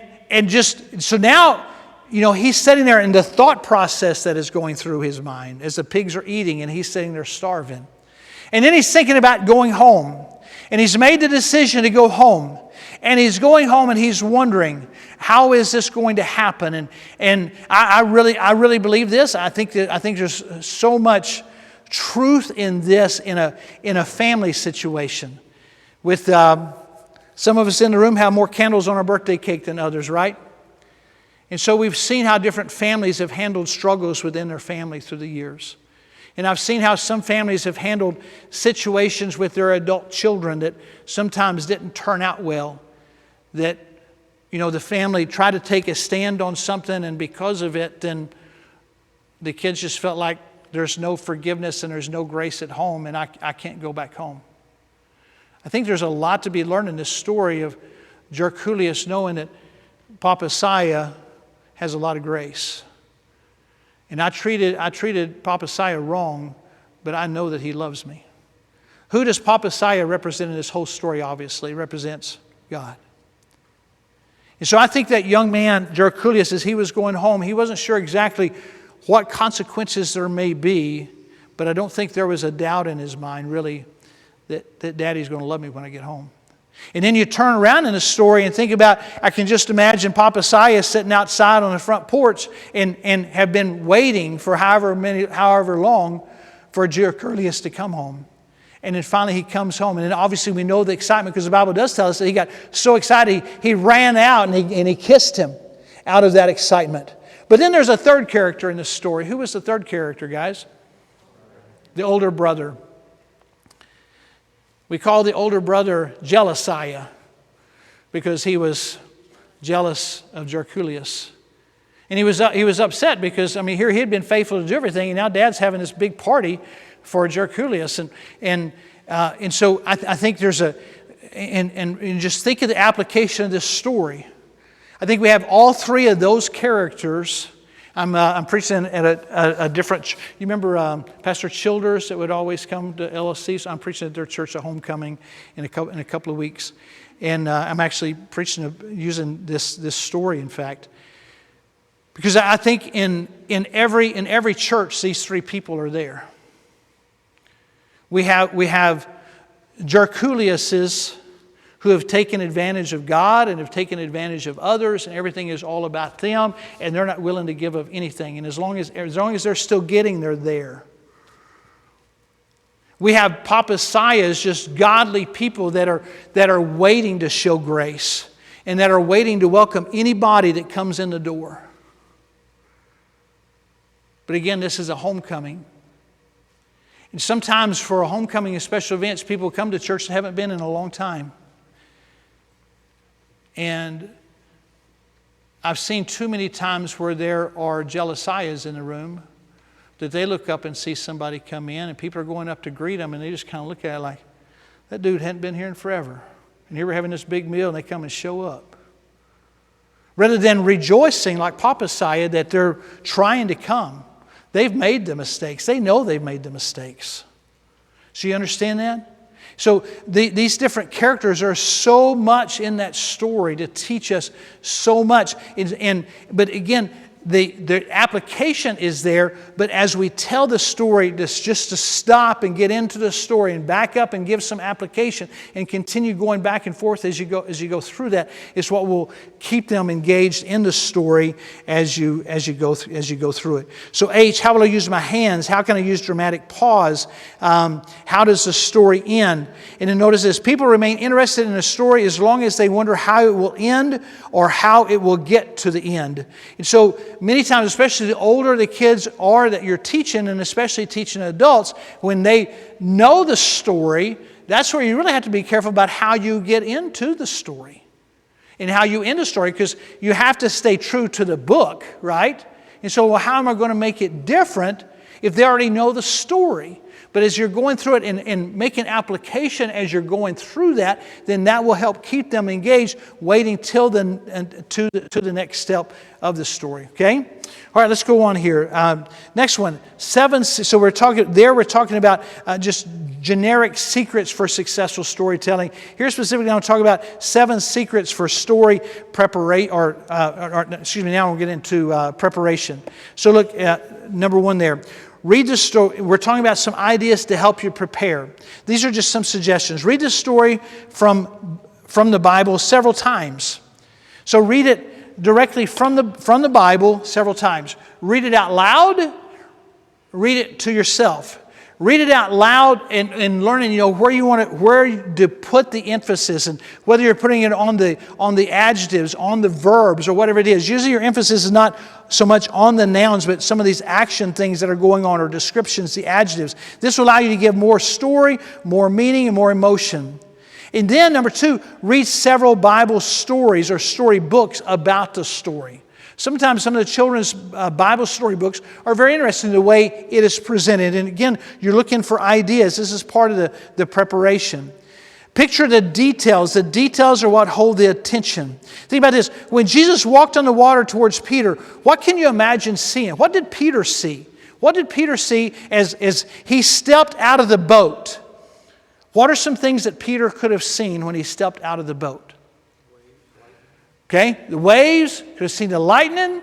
just, so now, he's sitting there in the thought process that is going through his mind as the pigs are eating and he's sitting there starving. And then he's thinking about going home. And he's made the decision to go home. And he's going home and he's wondering, how is this going to happen? And I really believe this. I think there's so much truth in this in a family situation. With some of us in the room have more candles on our birthday cake than others, right? And so we've seen how different families have handled struggles within their family through the years. And I've seen how some families have handled situations with their adult children that sometimes didn't turn out well. That, the family tried to take a stand on something, and because of it, then the kids just felt like there's no forgiveness and there's no grace at home, and I can't go back home. I think there's a lot to be learned in this story of Jerkulius knowing that Papasiah has a lot of grace. And I treated Papasiah wrong, but I know that he loves me. Who does Papasiah represent in this whole story? Obviously, he represents God. And so I think that young man, Jerkulius, as he was going home, he wasn't sure exactly what consequences there may be, but I don't think there was a doubt in his mind, really, that Daddy's going to love me when I get home. And then you turn around in the story and think about, I can just imagine Papasiah sitting outside on the front porch and have been waiting for however long for Jerkulius to come home. And then finally he comes home. And then obviously we know the excitement because the Bible does tell us that he got so excited he ran out and he kissed him out of that excitement. But then there's a third character in this story. Who was the third character, guys? The older brother. We call the older brother Jealousiah because he was jealous of Jerculius. And he was upset because, here he had been faithful to do everything, and now Dad's having this big party for Jerculius. And so I think there's and just think of the application of this story. I think we have all three of those characters. I'm preaching at a different. You remember Pastor Childers that would always come to LSC? So I'm preaching at their church at Homecoming in a couple of weeks, and I'm actually preaching using this story. In fact, because I think in every church these three people are there. We have Jerculiuses who have taken advantage of God and have taken advantage of others, and everything is all about them, and they're not willing to give up anything. And as long as they're still getting, they're there. We have Papasiahs, just godly people that are waiting to show grace and that are waiting to welcome anybody that comes in the door. But again, this is a homecoming. And sometimes for a homecoming and special events, people come to church that haven't been in a long time. And I've seen too many times where there are Jealousiahs in the room that they look up and see somebody come in and people are going up to greet them and they just kind of look at it like, that dude hadn't been here in forever. And here we're having this big meal and they come and show up. Rather than rejoicing like Papasiah that they're trying to come. They've made the mistakes. They know they've made the mistakes. So you understand that? So these different characters are so much in that story to teach us so much. But again, the application is there, but as we tell the story, just to stop and get into the story and back up and give some application and continue going back and forth as you go through that is what will keep them engaged in the story as you go through it. So H, how will I use my hands? How can I use dramatic pause? How does the story end? And then notice this: people remain interested in a story as long as they wonder how it will end or how it will get to the end. And so many times, especially the older the kids are that you're teaching, and especially teaching adults, when they know the story, that's where you really have to be careful about how you get into the story and how you end the story, because you have to stay true to the book, right? And so, well, how am I going to make it different if they already know the story? But as you're going through it and making application as you're going through that, then that will help keep them engaged, waiting till to the next step of the story. Okay? All right, let's go on here. Next one, 7. So we're talking about just generic secrets for successful storytelling. Here specifically, I'm going to talk about 7 secrets for story preparation. Now we'll get into preparation. So look at number 1 there. Read the story. We're talking about some ideas to help you prepare. These are just some suggestions. Read the story from the Bible several times. So read it directly from the Bible several times. Read it out loud. Read it to yourself. Read it out loud and learning, where to put the emphasis, and whether you're putting it on the adjectives, on the verbs, or whatever it is. Usually your emphasis is not so much on the nouns, but some of these action things that are going on, or descriptions, the adjectives. This will allow you to give more story, more meaning, and more emotion. And then, number 2, read several Bible stories or story books about the story. Sometimes some of the children's Bible story books are very interesting in the way it is presented. And again, you're looking for ideas. This is part of the preparation. Picture the details. The details are what hold the attention. Think about this. When Jesus walked on the water towards Peter, what can you imagine seeing? What did Peter see? What did Peter see as he stepped out of the boat? What are some things that Peter could have seen when he stepped out of the boat? Okay, the waves, could have seen the lightning,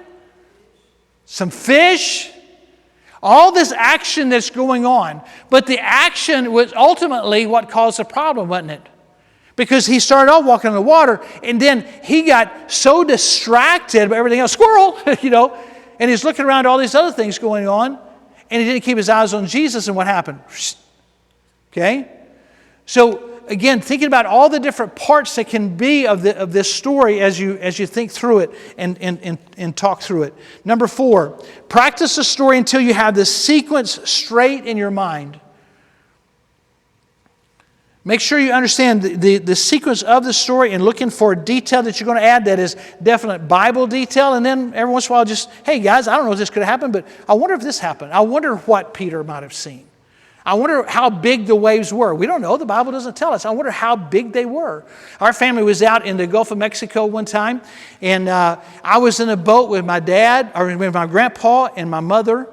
some fish, all this action that's going on. But the action was ultimately what caused the problem, wasn't it? Because he started off walking on the water, and then he got so distracted by everything else, squirrel, and he's looking around at all these other things going on, and he didn't keep his eyes on Jesus, and what happened? Okay? So again, thinking about all the different parts that can be of this story as you think through it and talk through it. Number 4, practice the story until you have the sequence straight in your mind. Make sure you understand the sequence of the story and looking for detail that you're going to add that is definite Bible detail. And then every once in a while just, hey guys, I don't know if this could have happened, but I wonder if this happened. I wonder what Peter might have seen. I wonder how big the waves were. We don't know. The Bible doesn't tell us. I wonder how big they were. Our family was out in the Gulf of Mexico one time, and I was in a boat with my dad, or with my grandpa and my mother,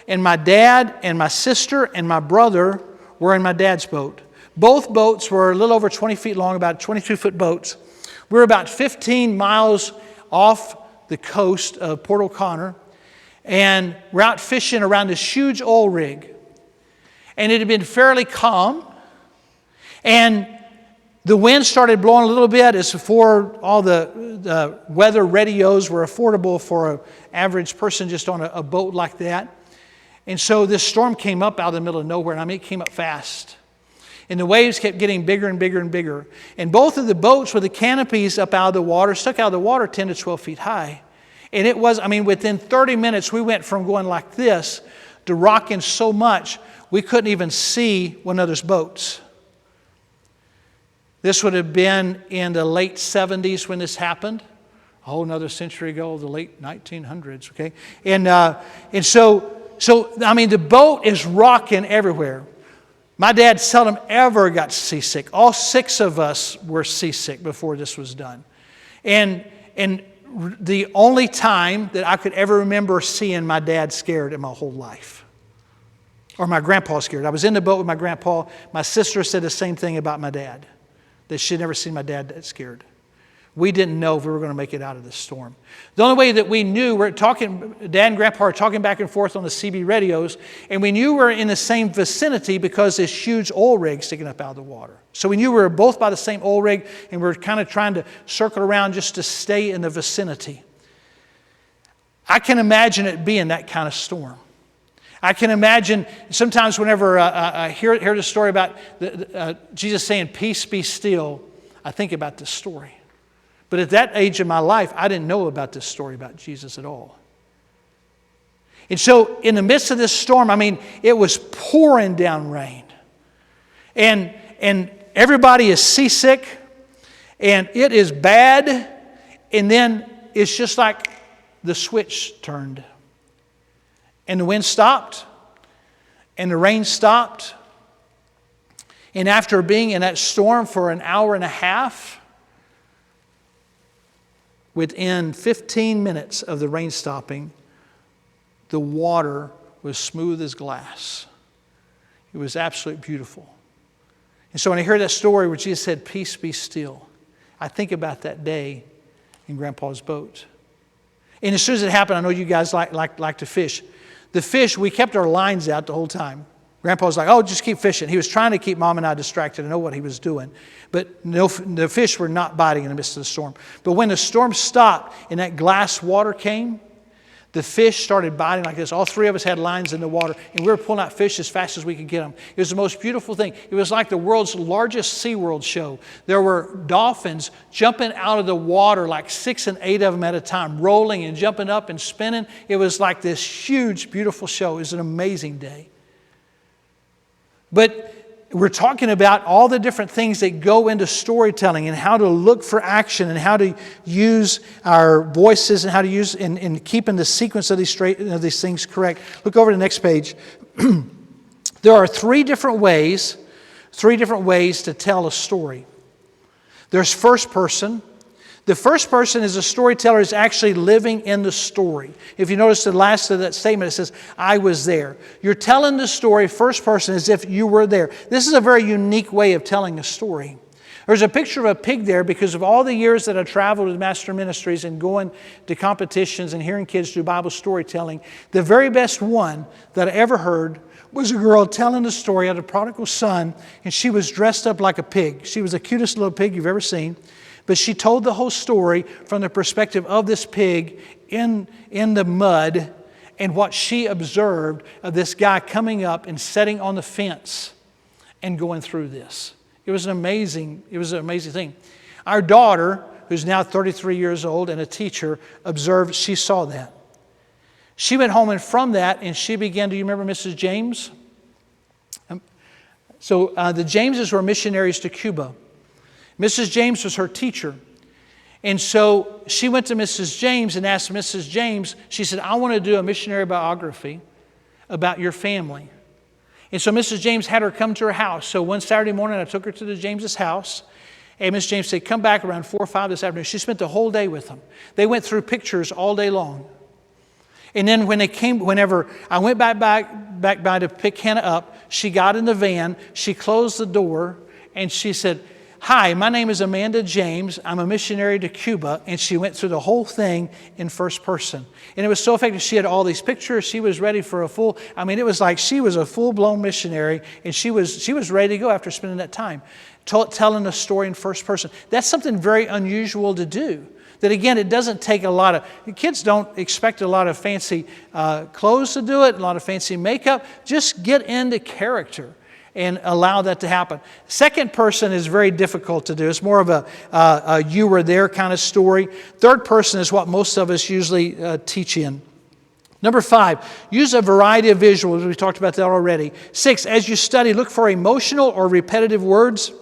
and my dad and my sister and my brother were in my dad's boat. Both boats were a little over 20 feet long, about 22-foot boats. We were about 15 miles off the coast of Port O'Connor, and we're out fishing around this huge oil rig. And it had been fairly calm. And the wind started blowing a little bit as before all the weather radios were affordable for an average person just on a boat like that. And so this storm came up out of the middle of nowhere. And I mean, it came up fast. And the waves kept getting bigger and bigger and bigger. And both of the boats with the canopies up out of the water, stuck out of the water 10 to 12 feet high. And it was, I mean, within 30 minutes, we went from going like this to rocking so much, we couldn't even see one another's boats. This would have been in the late 70s when this happened. A whole another century ago, the late 1900s, okay? And so, I mean, the boat is rocking everywhere. My dad seldom ever got seasick. All 6 of us were seasick before this was done. And the only time that I could ever remember seeing my dad scared in my whole life. Or my grandpa scared. I was in the boat with my grandpa. My sister said the same thing about my dad. That she'd never seen my dad that scared. We didn't know if we were going to make it out of this storm. The only way that we knew, we're talking, Dad and Grandpa are talking back and forth on the CB radios, and we knew we were in the same vicinity because this huge oil rig sticking up out of the water. So we knew we were both by the same oil rig, and we were kind of trying to circle around just to stay in the vicinity. I can imagine it being that kind of storm. I can imagine sometimes whenever I hear the story about Jesus saying, "Peace, be still," I think about this story. But at that age of my life, I didn't know about this story about Jesus at all. And so in the midst of this storm, I mean, it was pouring down rain. And everybody is seasick, and it is bad, and then it's just like the switch turned. And the wind stopped, and the rain stopped. And after being in that storm for an hour and a half, within 15 minutes of the rain stopping, the water was smooth as glass. It was absolutely beautiful. And so when I hear that story where Jesus said, "Peace, be still," I think about that day in Grandpa's boat. And as soon as it happened, I know you guys like to fish. The fish, we kept our lines out the whole time. Grandpa was like, "Oh, just keep fishing." He was trying to keep Mom and I distracted. I know what he was doing. But no, the fish were not biting in the midst of the storm. But when the storm stopped and that glass water came, the fish started biting like this. All 3 of us had lines in the water, and we were pulling out fish as fast as we could get them. It was the most beautiful thing. It was like the world's largest SeaWorld show. There were dolphins jumping out of the water, like 6 and 8 of them at a time, rolling and jumping up and spinning. It was like this huge, beautiful show. It was an amazing day. But we're talking about all the different things that go into storytelling and how to look for action and how to use our voices and how to use in keeping the sequence of these things correct. Look over to the next page. There are 3 different ways to tell a story. There's first person. The first person is a storyteller is actually living in the story. If you notice the last of that statement, it says, "I was there." You're telling the story first person as if you were there. This is a very unique way of telling a story. There's a picture of a pig there because of all the years that I traveled with Master Ministries and going to competitions and hearing kids do Bible storytelling. The very best one that I ever heard was a girl telling the story of the prodigal son, and she was dressed up like a pig. She was the cutest little pig you've ever seen. But she told the whole story from the perspective of this pig in the mud and what she observed of this guy coming up and sitting on the fence and going through this. It was an amazing thing. Our daughter, who's now 33 years old and a teacher, observed, she saw that. She went home, and from that, and she began, do you remember Mrs. James? The Jameses were missionaries to Cuba. Mrs. James was her teacher. And so she went to Mrs. James and asked Mrs. James, she said, I want to do a missionary biography about your family. And so Mrs. James had her come to her house. So one Saturday morning, I took her to the James' house. And Mrs. James said, come back around 4 or 5 this afternoon. She spent the whole day with them. They went through pictures all day long. And then whenever I went back by to pick Hannah up, she got in the van, she closed the door, and she said, hi, my name is Amanda James. I'm a missionary to Cuba. And she went through the whole thing in first person. And it was so effective. She had all these pictures. She was ready for it was like she was a full-blown missionary, and she was ready to go after spending that time telling a story in first person. That's something very unusual to do. That again, it doesn't take a lot of, kids don't expect a lot of fancy clothes to do it, a lot of fancy makeup. Just get into character and allow that to happen. Second person is very difficult to do. It's more of a you were there kind of story. Third person is what most of us usually teach in. Number 5, use a variety of visuals. We talked about that already. 6, as you study, look for emotional or repetitive words,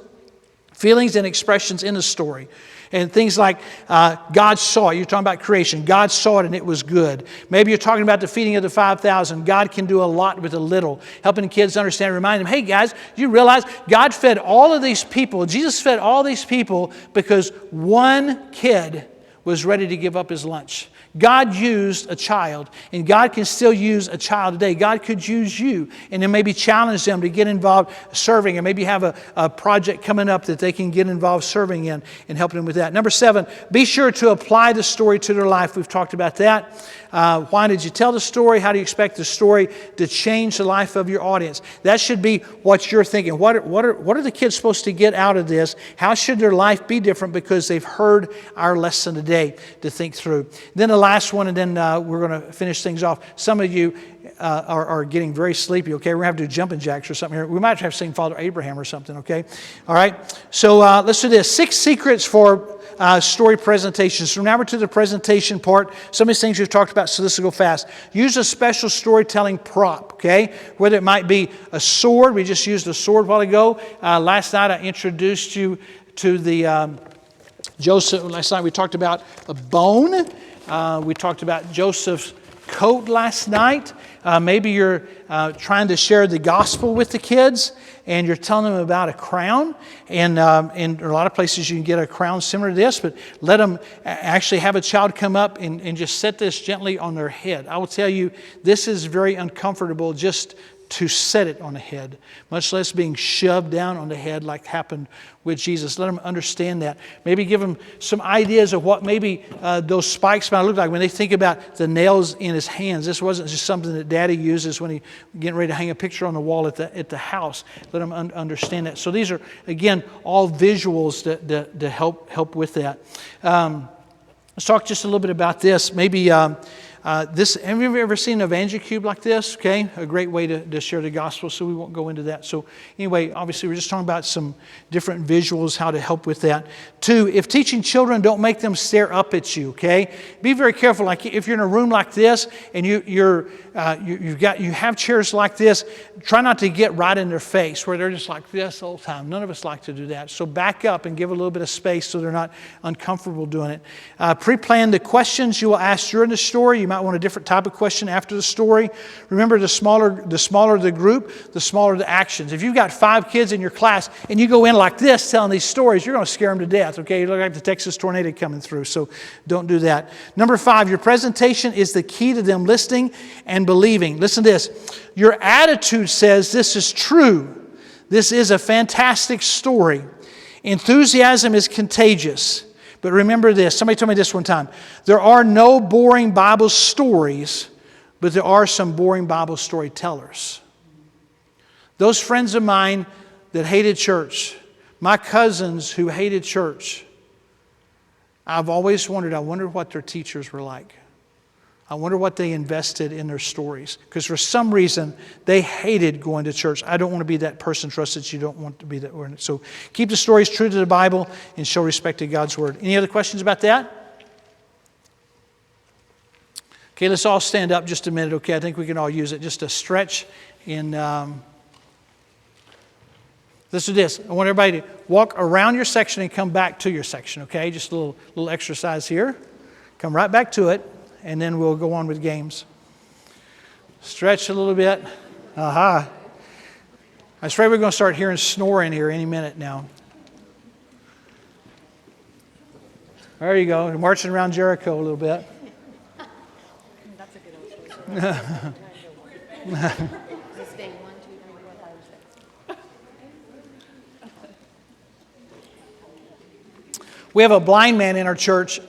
feelings, and expressions in the story. And things like God saw it. You're talking about creation. God saw it and it was good. Maybe you're talking about the feeding of the 5,000. God can do a lot with a little. Helping kids understand, remind them, hey guys, you realize God fed all of these people. Jesus fed all these people because one kid was ready to give up his lunch. God used a child, and God can still use a child today. God could use you, and then maybe challenge them to get involved serving, and maybe have a project coming up that they can get involved serving in and helping them with that. Number 7, be sure to apply the story to their life. We've talked about that. Why did you tell the story? How do you expect the story to change the life of your audience? That should be what you're thinking. What are the kids supposed to get out of this? How should their life be different because they've heard our lesson today to think through? Then the last one, and then we're going to finish things off. Some of you are getting very sleepy, okay? We're going to have to do jumping jacks or something here. We might have to sing Father Abraham or something, okay? All right? So let's do this. 6 secrets for story presentations. So now we're to the presentation part. Some of these things we've talked about, so this will go fast. Use a special storytelling prop, okay? Whether it might be a sword. We just used a sword a while ago. Last night I introduced you to the Joseph. Last night we talked about a bone. We talked about Joseph's coat last night. Maybe you're trying to share the gospel with the kids, and you're telling them about a crown. And in a lot of places you can get a crown similar to this, but let them actually have a child come up and just set this gently on their head. I will tell you, this is very uncomfortable just to set it on the head, much less being shoved down on the head like happened with Jesus. Let them understand that. Maybe give them some ideas of what maybe those spikes might look like when they think about the nails in his hands. This wasn't just something that Daddy uses when he's getting ready to hang a picture on the wall at the house. Let them understand that. So these are, again, all visuals that help with that. Let's talk just a little bit about this. Maybe have you ever seen an EvangeCube like this? Okay, a great way to share the gospel, so we won't go into that. So anyway, obviously we're just talking about some different visuals, how to help with that. 2, if teaching children, don't make them stare up at you, okay? Be very careful. Like if you're in a room like this and you have chairs like this, try not to get right in their face where they're just like this the whole time. None of us like to do that. So back up and give a little bit of space so they're not uncomfortable doing it. Pre-plan the questions you will ask during the story. You might want a different type of question after the story. Remember, the smaller the group, the smaller the actions. If you've got 5 kids in your class and you go in like this telling these stories, you're going to scare them to death, okay? You look like the Texas tornado coming through, so don't do that. Number 5, your presentation is the key to them listening and believing. Listen to this. Your attitude says this is true. This is a fantastic story. Enthusiasm is contagious. But remember this. Somebody told me this one time. There are no boring Bible stories, but there are some boring Bible storytellers. Those friends of mine that hated church, my cousins who hated church, I've always wondered, I wonder what their teachers were like. I wonder what they invested in their stories. Because for some reason, they hated going to church. I don't want to be that person. Trust that you don't want to be that. So keep the stories true to the Bible and show respect to God's Word. Any other questions about that? Okay, let's all stand up just a minute, okay? I think we can all use it just to stretch. And let's do this. I want everybody to walk around your section and come back to your section, okay? Just a little exercise here. Come right back to it. And then we'll go on with games. Stretch a little bit. Aha. I was afraid we're going to start hearing snoring here any minute now. There you go. You're marching around Jericho a little bit. That's a good old choice. Just stay 1, 2, 3, 4, 5, 6. We have a blind man in our church.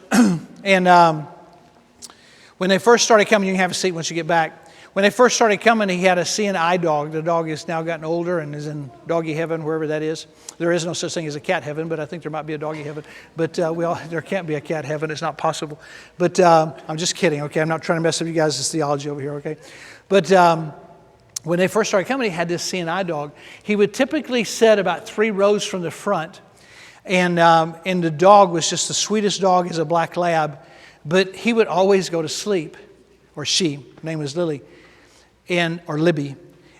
And when they first started coming, you can have a seat once you get back. When they first started coming, he had a seeing eye dog. The dog has now gotten older and is in doggy heaven, wherever that is. There is no such thing as a cat heaven, but I think there might be a doggy heaven. But there can't be a cat heaven. It's not possible. But I'm just kidding, okay? I'm not trying to mess up you guys' theology over here, okay? But when they first started coming, he had this seeing eye dog. He would typically sit about 3 rows from the front. And the dog was just the sweetest dog as a black lab. But he would always go to sleep, or she, her name was Lily, or Libby.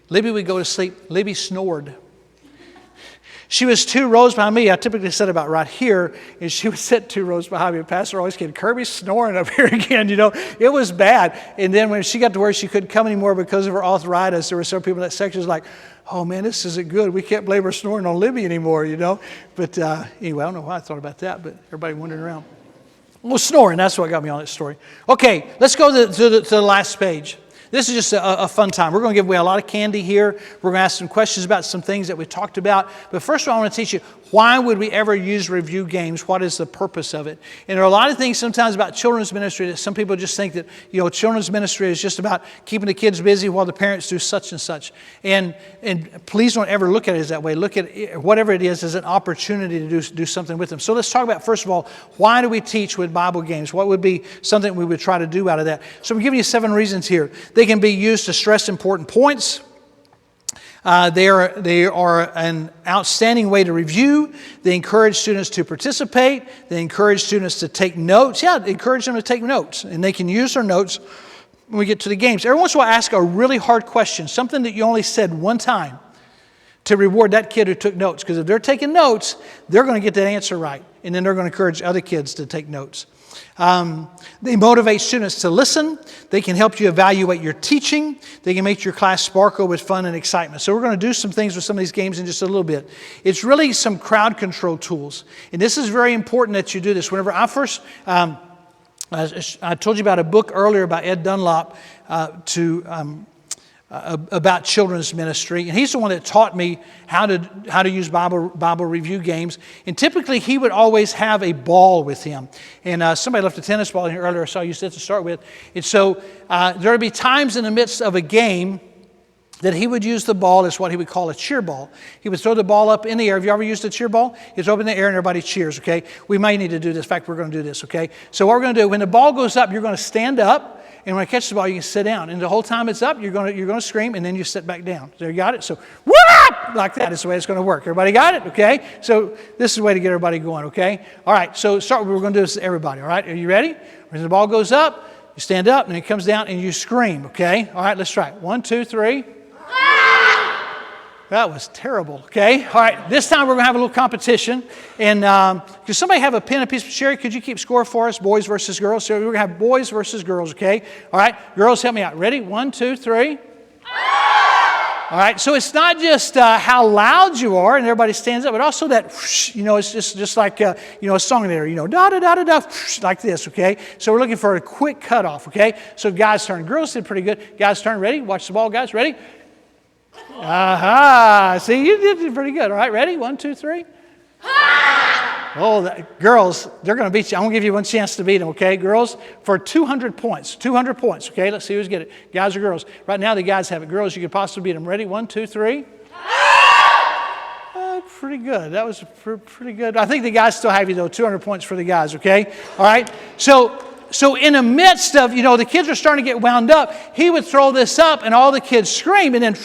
Libby would go to sleep. Libby snored. She was 2 rows behind me. I typically sit about right here, and she would sit 2 rows behind me. The pastor always came, Kerby's snoring up here again. It was bad. And then when she got to where she couldn't come anymore because of her arthritis, there were some people in that section who was like, oh man, this isn't good. We can't blame her snoring on Libby anymore, But anyway, I don't know why I thought about that, but everybody wandering around. Well, snoring, that's what got me on that story. Okay, let's go to the last page. This is just a fun time. We're going to give away a lot of candy here. We're going to ask some questions about some things that we talked about. But first of all, I want to teach you, why would we ever use review games? What is the purpose of it? And there are a lot of things sometimes about children's ministry that some people just think that, children's ministry is just about keeping the kids busy while the parents do such and such. And please don't ever look at it as that way. Look at it, whatever it is as an opportunity to do something with them. So let's talk about, first of all, why do we teach with Bible games? What would be something we would try to do out of that? So I'm giving you 7 reasons here. They can be used to stress important points. They are an outstanding way to review. They encourage students to participate. They encourage students to take notes. Yeah, encourage them to take notes. And they can use their notes when we get to the games. Every once in a while, ask a really hard question, something that you only said one time, to reward that kid who took notes. Because if they're taking notes, they're going to get that answer right. And then they're going to encourage other kids to take notes. They motivate students to listen. They can help you evaluate your teaching. They can make your class sparkle with fun and excitement. So we're going to do some things with some of these games in just a little bit. It's really some crowd control tools. And this is very important that you do this. Whenever I first, I told you about a book earlier about Ed Dunlop about children's ministry, and he's the one that taught me how to use Bible review games. And typically, he would always have a ball with him. And somebody left a tennis ball in here earlier, so I used it to start with. And so there would be times in the midst of a game that he would use the ball as what he would call a cheer ball. He would throw the ball up in the air. Have you ever used a cheer ball? It's up in the air and everybody cheers, okay? We may need to do this. In fact, we're going to do this, okay? So what we're going to do, when the ball goes up, you're going to stand up. And when I catch the ball, you can sit down. And the whole time it's up, you're going to scream, and then you sit back down. So you got it? So, whoop! Like that is the way it's going to work. Everybody got it? Okay? So this is the way to get everybody going, okay? All right, so we're going to do this to everybody, all right? Are you ready? When the ball goes up, you stand up, and it comes down, and you scream, okay? All right, let's try it. 1, 2, 3. That was terrible, okay? All right, this time we're going to have a little competition. And does somebody have a pen and piece of Sherry? Could you keep score for us, boys versus girls? So we're going to have boys versus girls, okay? All right, girls, help me out. Ready? 1, 2, 3. All right, so it's not just how loud you are and everybody stands up, but also that, it's just like, a song there, da-da-da-da-da, like this, okay? So we're looking for a quick cutoff, okay? So guys' turn. Girls did pretty good. Guys' turn. Ready? Watch the ball, guys. Ready? Aha! See, you did pretty good. All right, ready? 1, 2, 3. Oh, girls, they're going to beat you. I'm going to give you one chance to beat them, okay? Girls, for 200 points. 200 points, okay? Let's see who's get it. Guys or girls? Right now, the guys have it. Girls, you could possibly beat them. Ready? 1, 2, 3. Pretty good. That was pretty good. I think the guys still have you, though. 200 points for the guys, okay? All right? So so in the midst of, the kids are starting to get wound up, he would throw this up and all the kids scream and then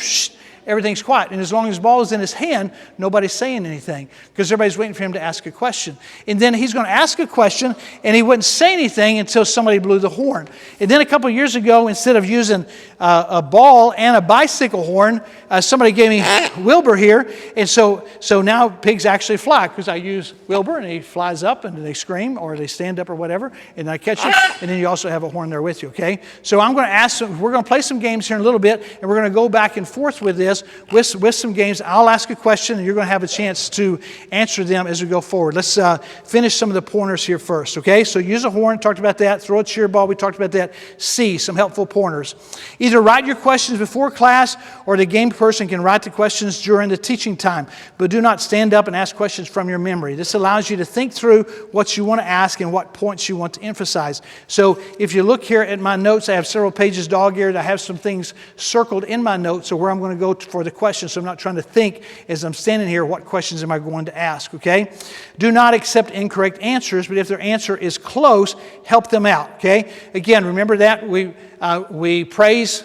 everything's quiet. And as long as the ball is in his hand, nobody's saying anything because everybody's waiting for him to ask a question. And then he's going to ask a question and he wouldn't say anything until somebody blew the horn. And then a couple of years ago, instead of using a ball and a bicycle horn, somebody gave me Wilbur here. And so now pigs actually fly because I use Wilbur and he flies up and they scream or they stand up or whatever. And I catch him. And then you also have a horn there with you, okay? So I'm going to we're going to play some games here in a little bit and we're going to go back and forth with this. With some games. I'll ask a question and you're going to have a chance to answer them as we go forward. Let's finish some of the pointers here first, okay? So use a horn, talked about that. Throw a cheer ball, we talked about that. C, some helpful pointers. Either write your questions before class or the game person can write the questions during the teaching time. But do not stand up and ask questions from your memory. This allows you to think through what you want to ask and what points you want to emphasize. So if you look here at my notes, I have several pages dog-eared. I have some things circled in my notes of where I'm going to go for the questions, so I'm not trying to think as I'm standing here, what questions am I going to ask, okay? Do not accept incorrect answers, but if their answer is close, help them out, okay? Again, remember that we praise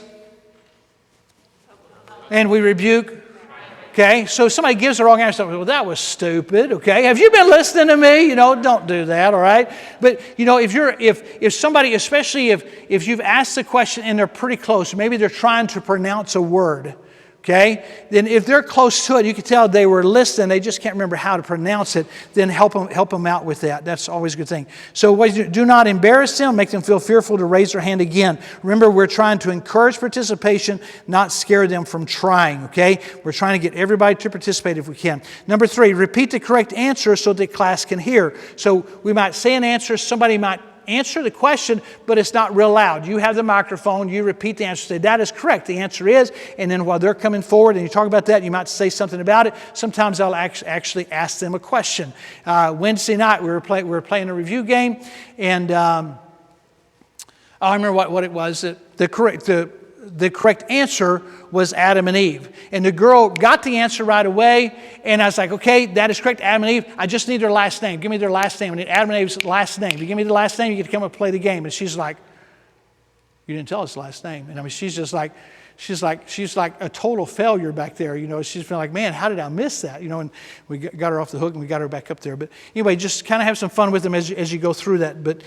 and we rebuke. Okay, so somebody gives the wrong answer. Well, that was stupid. Okay, have you been listening to me? Don't do that. All right, but if somebody, especially if you've asked the question and they're pretty close, maybe they're trying to pronounce a word. Okay, then if they're close to it, you can tell they were listening. They just can't remember how to pronounce it. Then help them out with that. That's always a good thing. So do not embarrass them. Make them feel fearful to raise their hand again. Remember, we're trying to encourage participation, not scare them from trying. Okay, we're trying to get everybody to participate if we can. Number 3, repeat the correct answer so the class can hear. So we might say an answer. Somebody might answer the question, but it's not real loud. You have the microphone, you repeat the answer, say, that is correct, the answer is, and then while they're coming forward and you talk about that, you might say something about it. Sometimes I'll actually ask them a question. Wednesday night, we were playing a review game, and I remember what it was. The correct answer was Adam and Eve. And the girl got the answer right away, and I was like, okay, that is correct, Adam and Eve. I just need their last name. Give me their last name. I need Adam and Eve's last name. If you give me the last name, you get to come and play the game. And she's like, you didn't tell us the last name. And I mean, she's like a total failure back there. She's feeling like, man, how did I miss that? And we got her off the hook and we got her back up there. But anyway, just kind of have some fun with them as you go through that. But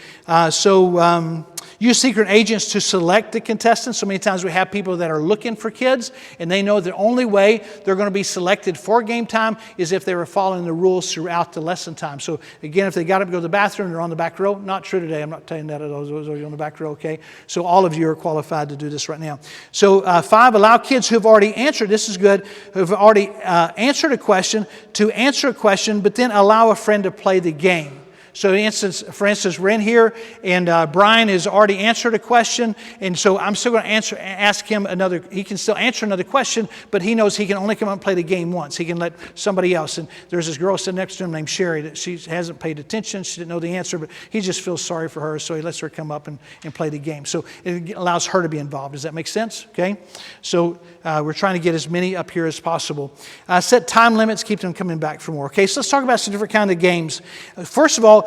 use secret agents to select the contestants. So many times we have people that are looking for kids, and they know the only way they're going to be selected for game time is if they were following the rules throughout the lesson time. So again, if they got up to go to the bathroom, they're on the back row. Not true today. I'm not telling that to those of you on the back row, okay? So all of you are qualified to do this right now. So 5, allow kids who've already answered, this is good, who've already answered a question to answer a question, but then allow a friend to play the game. So for instance, we're in here, and Brian has already answered a question, and so I'm still going to ask him another. He can still answer another question, but he knows he can only come up and play the game once. He can let somebody else. And there's this girl sitting next to him named Sherry that she hasn't paid attention. She didn't know the answer, but he just feels sorry for her, so he lets her come up and play the game. So it allows her to be involved. Does that make sense? Okay. So we're trying to get as many up here as possible. Set time limits. Keep them coming back for more. Okay. So let's talk about some different kind of games. First of all,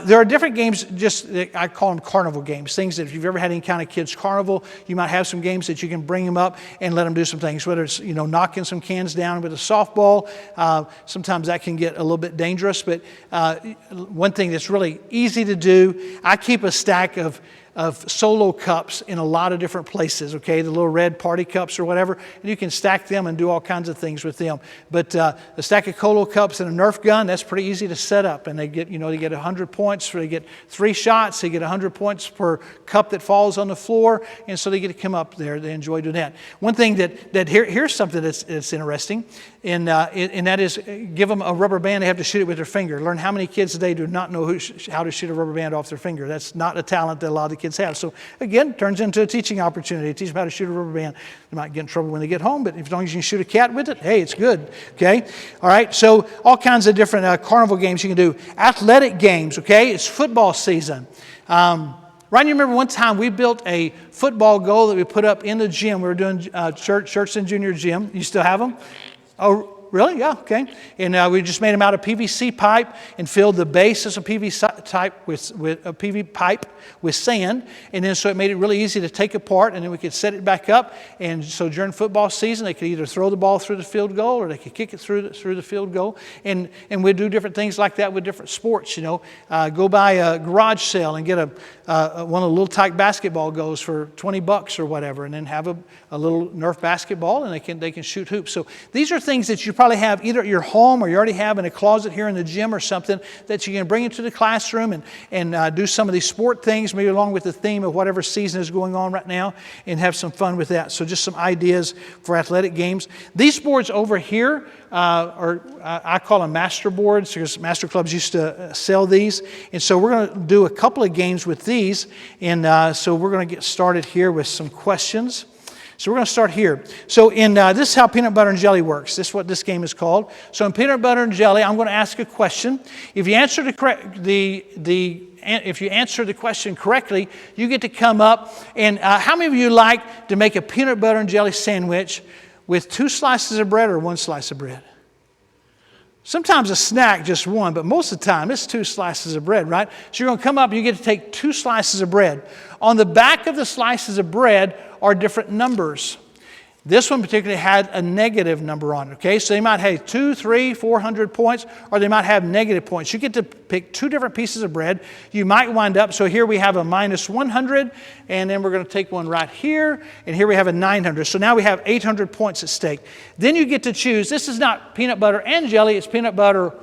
there are different games, I call them carnival games, things that if you've ever had any kind of kids' carnival, you might have some games that you can bring them up and let them do some things, whether it's knocking some cans down with a softball. Sometimes that can get a little bit dangerous, but one thing that's really easy to do, I keep a stack of solo cups in a lot of different places, okay? The little red party cups or whatever, and you can stack them and do all kinds of things with them. But a stack of Colo cups and a Nerf gun, that's pretty easy to set up. And they get 100 points, they get 3 shots, they get 100 points per cup that falls on the floor, and so they get to come up there. They enjoy doing that. One thing here's something that's interesting, and that is give them a rubber band, they have to shoot it with their finger. Learn how many kids today do not know how to shoot a rubber band off their finger. That's not a talent that a lot of the kids have. So again, turns into a teaching opportunity. Teach them how to shoot a rubber band. They might get in trouble when they get home, but as long as you can shoot a cat with it, hey, it's good. Okay? All right, so all kinds of different carnival games you can do. Athletic games, okay? It's football season. Ryan, you remember one time we built a football goal that we put up in the gym. We were doing church and junior gym. You still have them? Oh, Really? Yeah, okay. And we just made them out of PVC pipe and filled the base of PVC pipe with a PVC pipe with sand. And then so it made it really easy to take apart, and then we could set it back up. And so during football season, they could either throw the ball through the field goal or they could kick it through the field goal. And we'd do different things like that with different sports, Go buy a garage sale and get one of the little tyke basketball goals for $20 or whatever, and then have a little Nerf basketball, and they can shoot hoops. So these are things that you probably have either at your home or you already have in a closet here in the gym or something that you can bring into the classroom and do some of these sport things, maybe along with the theme of whatever season is going on right now, and have some fun with that. So just some ideas for athletic games. These boards over here I call them master boards because master clubs used to sell these. And so we're going to do a couple of games with these. And so we're going to get started here with some questions. So we're going to start here. So this is how peanut butter and jelly works. This is what this game is called. So in peanut butter and jelly, I'm going to ask a question. If you answer if you answer the question correctly, you get to come up. And how many of you like to make a peanut butter and jelly sandwich with 2 slices of bread or 1 slice of bread? Sometimes a snack, just 1, but most of the time it's 2 slices of bread, right? So you're going to come up and you get to take 2 slices of bread. On the back of the slices of bread are different numbers. This one particularly had a negative number on it, okay? So they might have 200, 300, 400 points, or they might have negative points. You get to pick 2 different pieces of bread. You might wind up, so here we have a minus 100, and then we're going to take one right here, and here we have a 900. So now we have 800 points at stake. Then you get to choose. This is not peanut butter and jelly, it's peanut butter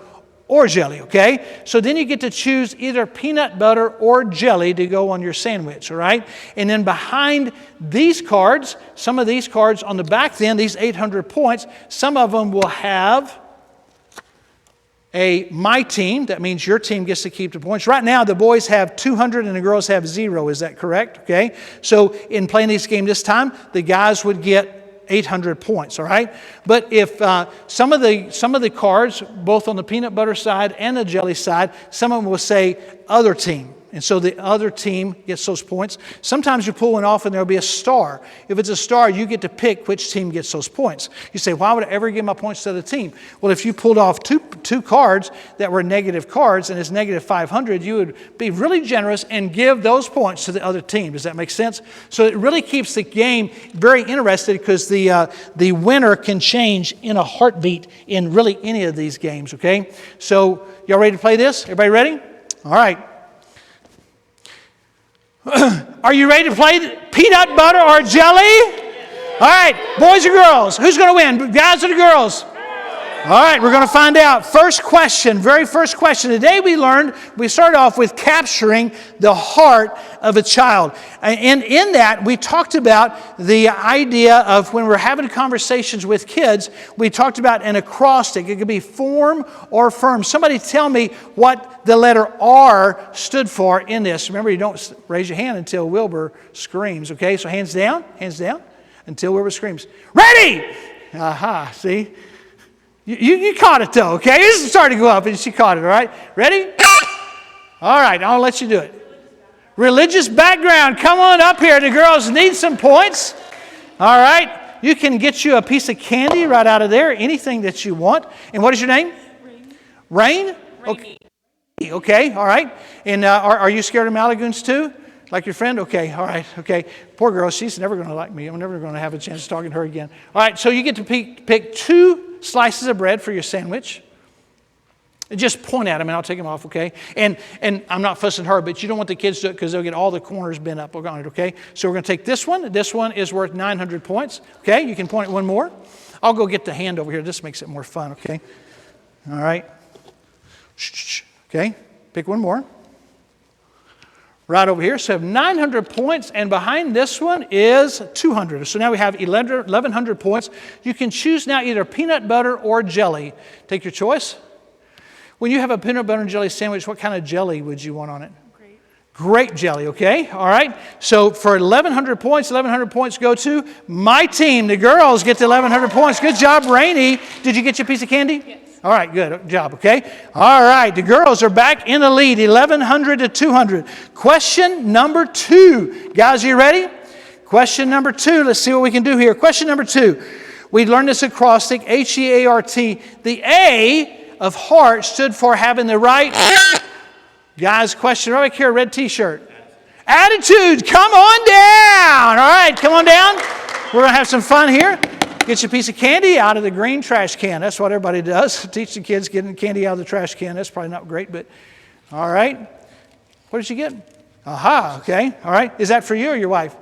or jelly, okay? So then you get to choose either peanut butter or jelly to go on your sandwich, all right? And then behind these cards, some of these cards on the back then, these 800 points, some of them will have a my team. That means your team gets to keep the points. Right now, the boys have 200 and the girls have 0. Is that correct? Okay? So in playing this game this time, the guys would get 800 points, all right? But if some of the cards, both on the peanut butter side and the jelly side, some of them will say other team. And so the other team gets those points. Sometimes you pull one off and there'll be a star. If it's a star, you get to pick which team gets those points. You say, why would I ever give my points to the team? Well, if you pulled off two cards that were negative cards and it's negative 500, you would be really generous and give those points to the other team. Does that make sense? So it really keeps the game very interesting because the winner can change in a heartbeat in really any of these games, okay? So y'all ready to play this? Everybody ready? All right. Are you ready to play peanut butter or jelly? All right, boys or girls? Who's going to win, guys or the girls? All right, we're going to find out. First question, very first question. Today we started off with capturing the heart of a child. And in that, we talked about the idea of when we're having conversations with kids, we talked about an acrostic. It could be form or firm. Somebody tell me what the letter R stood for in this. Remember, you don't raise your hand until Wilbur screams, okay? So hands down, until Wilbur screams. Ready! Aha, see? You caught it though, okay? This is starting to go up and she caught it, all right? Ready? All right, I'll let you do it. Religious background. Come on up here. The girls need some points. All right. You can get you a piece of candy right out of there, anything that you want. And what is your name? Rain. Okay. Okay, all right. And are you scared of Malagoons too? Like your friend? Okay, all right, okay. Poor girl, she's never going to like me. I'm never going to have a chance of talking to her again. All right, so you get to pick 2 slices of bread for your sandwich. And just point at them and I'll take them off, okay? And I'm not fussing her, but you don't want the kids to do it because they'll get all the corners bent up on it, okay? So we're going to take this one. This one is worth 900 points, okay? You can point at one more. I'll go get the hand over here. This makes it more fun, okay? All right. Okay, pick one more. Right over here, so I have 900 points, and behind this one is 200. So now we have 1,100 points. You can choose now either peanut butter or jelly. Take your choice. When you have a peanut butter and jelly sandwich, what kind of jelly would you want on it? Grape jelly, okay? All right. So for 1,100 points go to my team. The girls get the 1,100 points. Good job, Rainey. Did you get your piece of candy? Yes. All right, good job, okay? All right, the girls are back in the lead, 1,100 to 200. Question number 2. Guys, are you ready? Question number 2. Let's see what we can do here. Question number 2. We learned this acrostic, H-E-A-R-T. The A of heart stood for having the right. Guys, question right back here, red t-shirt. Attitude, come on down. All right, come on down. We're going to have some fun here. Get you a piece of candy out of the green trash can. That's what everybody does. Teach the kids getting candy out of the trash can. That's probably not great, but all right. What did you get? Aha, okay. All right. Is that for you or your wife?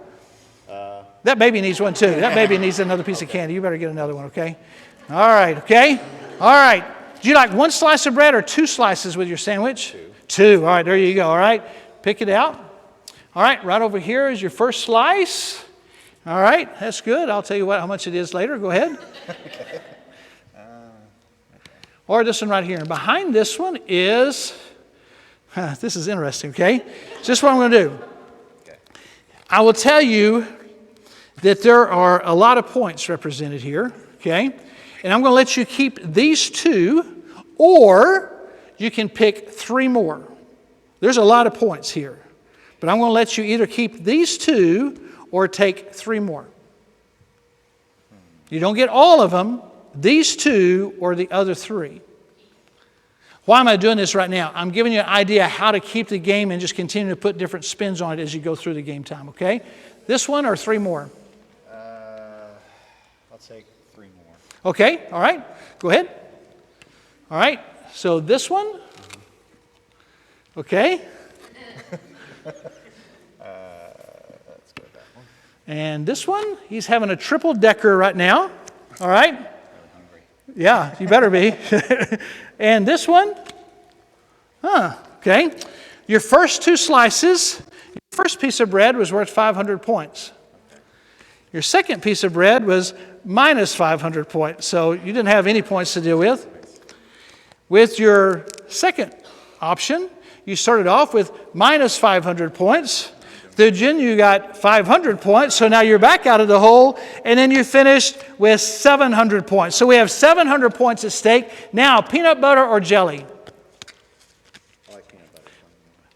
That baby needs one too. That baby needs another piece of candy. You better get another one, okay? All right, okay? All right. Do you like one slice of bread or two slices with your sandwich? Two. All right, there you go. All right. Pick it out. All right, right over here is your first slice. All right, that's good. I'll tell you how much it is later. Go ahead. Or this one right here. And behind this one is, this is interesting, okay? So this is what I'm going to do. I will tell you that there are a lot of points represented here, okay? And I'm going to let you keep these two, or you can pick three more. There's a lot of points here. But I'm going to let you either keep these two or take three more. You don't get all of them, these two or the other three. Why am I doing this right now? I'm giving you an idea how to keep the game and just continue to put different spins on it as you go through the game time, okay? This one or three more? I'll take three more. Okay, all right. Go ahead. All right, so this one. Okay. Let's go with that one. And this one, he's having a triple decker right now. All right. I'm hungry. Yeah, you better be. And this one. Okay. Your first two slices, your first piece of bread was worth 500 points. Your second piece of bread was minus 500 points, so you didn't have any points to deal with. With your second option, you started off with minus 500 points. Then you got 500 points, so now you're back out of the hole, and then you finished with 700 points. So we have 700 points at stake. Now, peanut butter or jelly? I like peanut butter.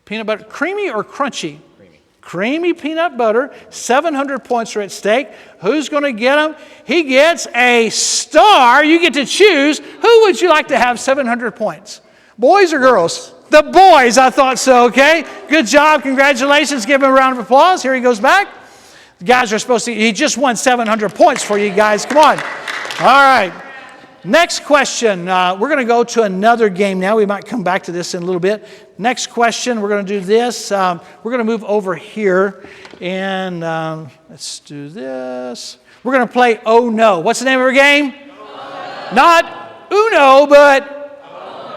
Peanut butter, creamy or crunchy? Creamy. Creamy peanut butter, 700 points are at stake. Who's going to get them? He gets a star. You get to choose. Who would you like to have 700 points? Boys or girls? The boys, I thought so, okay? Good job, congratulations. Give him a round of applause. Here he goes back. The guys are supposed to, he just won 700 points for you guys. Come on. All right. Next question. We're going to go to another game now. We might come back to this in a little bit. Next question, we're going to do this. We're going to move over here. And let's do this. We're going to play Oh No. What's the name of our game? Oh. Not Uno, but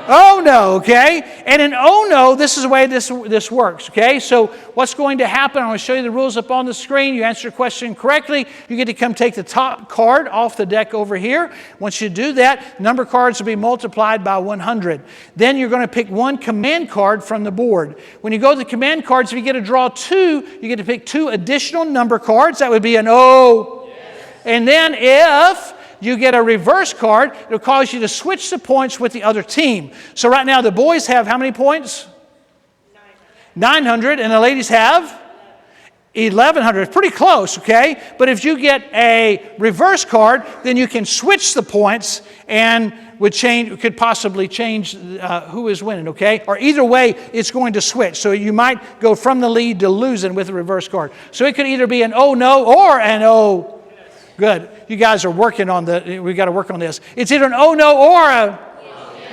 Oh No, okay? And in Oh No, this is the way this works, okay? So what's going to happen, I'm going to show you the rules up on the screen. You answer your question correctly, you get to come take the top card off the deck over here. Once you do that, number cards will be multiplied by 100. Then you're going to pick one command card from the board. When you go to the command cards, if you get to draw two, you get to pick two additional number cards. That would be an O. Yes. And then if you get a reverse card, it'll cause you to switch the points with the other team. So right now the boys have how many points? 900, and the ladies have 1,100. Pretty close, okay? But if you get a reverse card, then you can switch the points and could possibly change who is winning, okay? Or either way, it's going to switch. So you might go from the lead to losing with a reverse card. So it could either be an oh no or an oh. Good. You guys are working on we got to work on this. It's either an oh no or a.